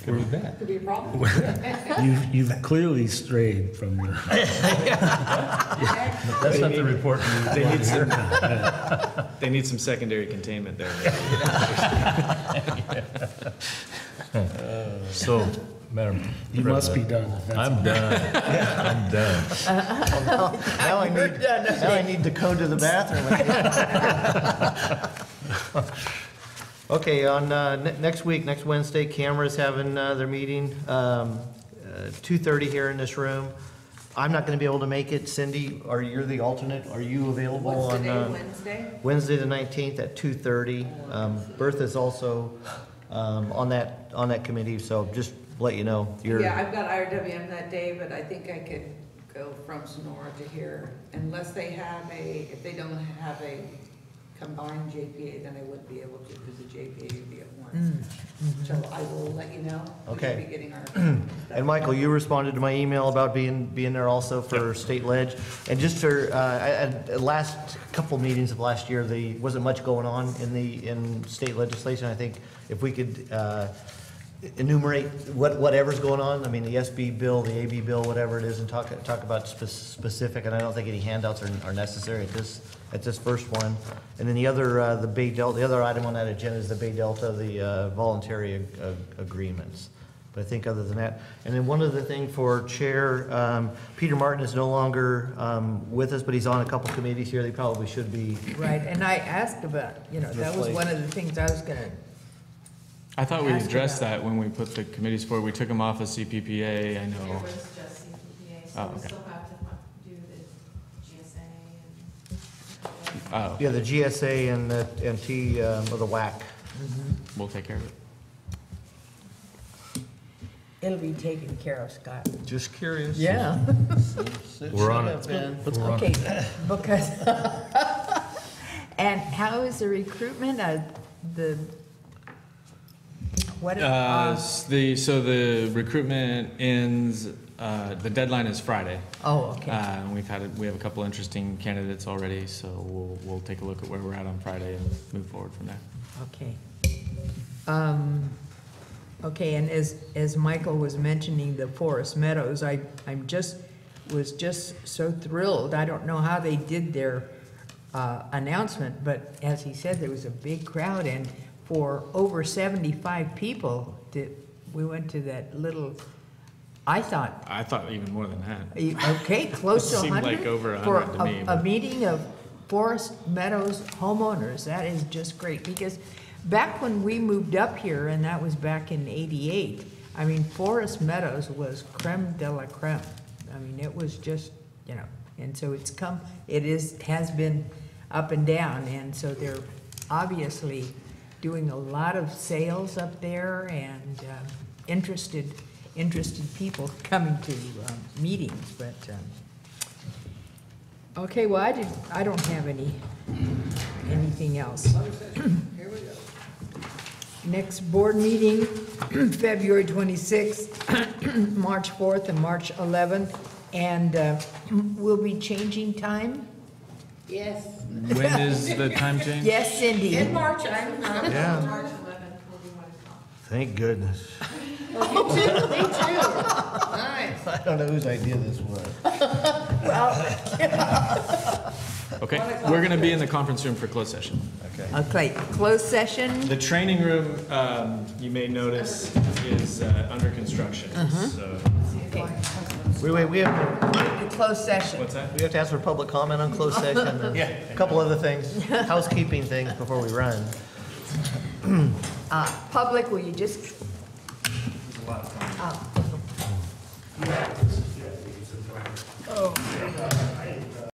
could be bad. Could be a problem. You've clearly strayed from your. That's not the report. They need some secondary containment there. So, Madam You must be President, done. That's I'm done. I'm done. Now I need to go to the bathroom. Okay, on next week, next Wednesday, Camera's having their meeting, 2:30 here in this room. I'm not going to be able to make it. Cindy, you're the alternate. Are you available What's the on day, Wednesday? Wednesday the 19th at 2:30? Bertha's also on that committee, so just let you know. Yeah, I've got IRWM that day, but I think I could go from Sonora to here unless if they don't have a combined JPA, then I wouldn't be able to, because the JPA would be at once. So I will let you know. Okay. We'll be getting our And Michael, you responded to my email about being there also for state ledge. And just for, at last couple meetings of last year, there wasn't much going on in state legislation. I think if we could enumerate whatever's going on, I mean, the SB bill, the AB bill, whatever it is, and talk about specific, and I don't think any handouts are necessary at this first one. And then the other, the Bay Delta, the other item on that agenda is the Bay Delta, the voluntary agreements. But I think other than that, and then one other thing for Chair, Peter Martin is no longer with us, but he's on a couple committees here. They probably should be. Right, and I asked about, that was one of the things I was gonna, I thought we Ask addressed about- that when we put the committees forward. We took them off of CPPA, I It know. was just CPPA, so Oh, we okay. still have to do the GSA and. Oh, Yeah, the GSA and the or the WAC. we'll take care of it. It'll be taken care of, Scott. Just curious. Yeah. We're on it. Been. We're on Okay, because, and how is the recruitment, what, So the recruitment ends, the deadline is Friday. oh, okay, And we have a couple interesting candidates already, so we'll take a look at where we're at on Friday and move forward from there. okay. Okay, and as Michael was mentioning the Forest Meadows, was just so thrilled. I don't know how they did their announcement, but as he said, there was a big crowd, and for over 75 people, we went to that little, I thought, even more than that. okay, close to 100. Seemed like over 100 to me, For but- a meeting of Forest Meadows homeowners, that is just great, because back when we moved up here, and that was back in '88, I mean, Forest Meadows was creme de la creme. I mean, it was just, and so has been up and down, and so they're obviously doing a lot of sales up there, and interested people coming to meetings, but, okay, well, I don't have anything else. Next board meeting, February 26th, March 4th, and March 11th, and we'll be changing time? Yes. When is the time change? Yes, Cindy? In March, I'm not. Yeah, March 11th will be what it's called. thank goodness. Me too. Nice. I don't know whose idea this was. Okay, we're gonna be in the conference room for closed session. Okay. Okay, closed session, The training room, you may notice, is under construction, so. Wait, we have, the closed session. What's that? we have to ask for public comment on closed session and a couple other things, housekeeping things before we run. Public, will you just? Oh.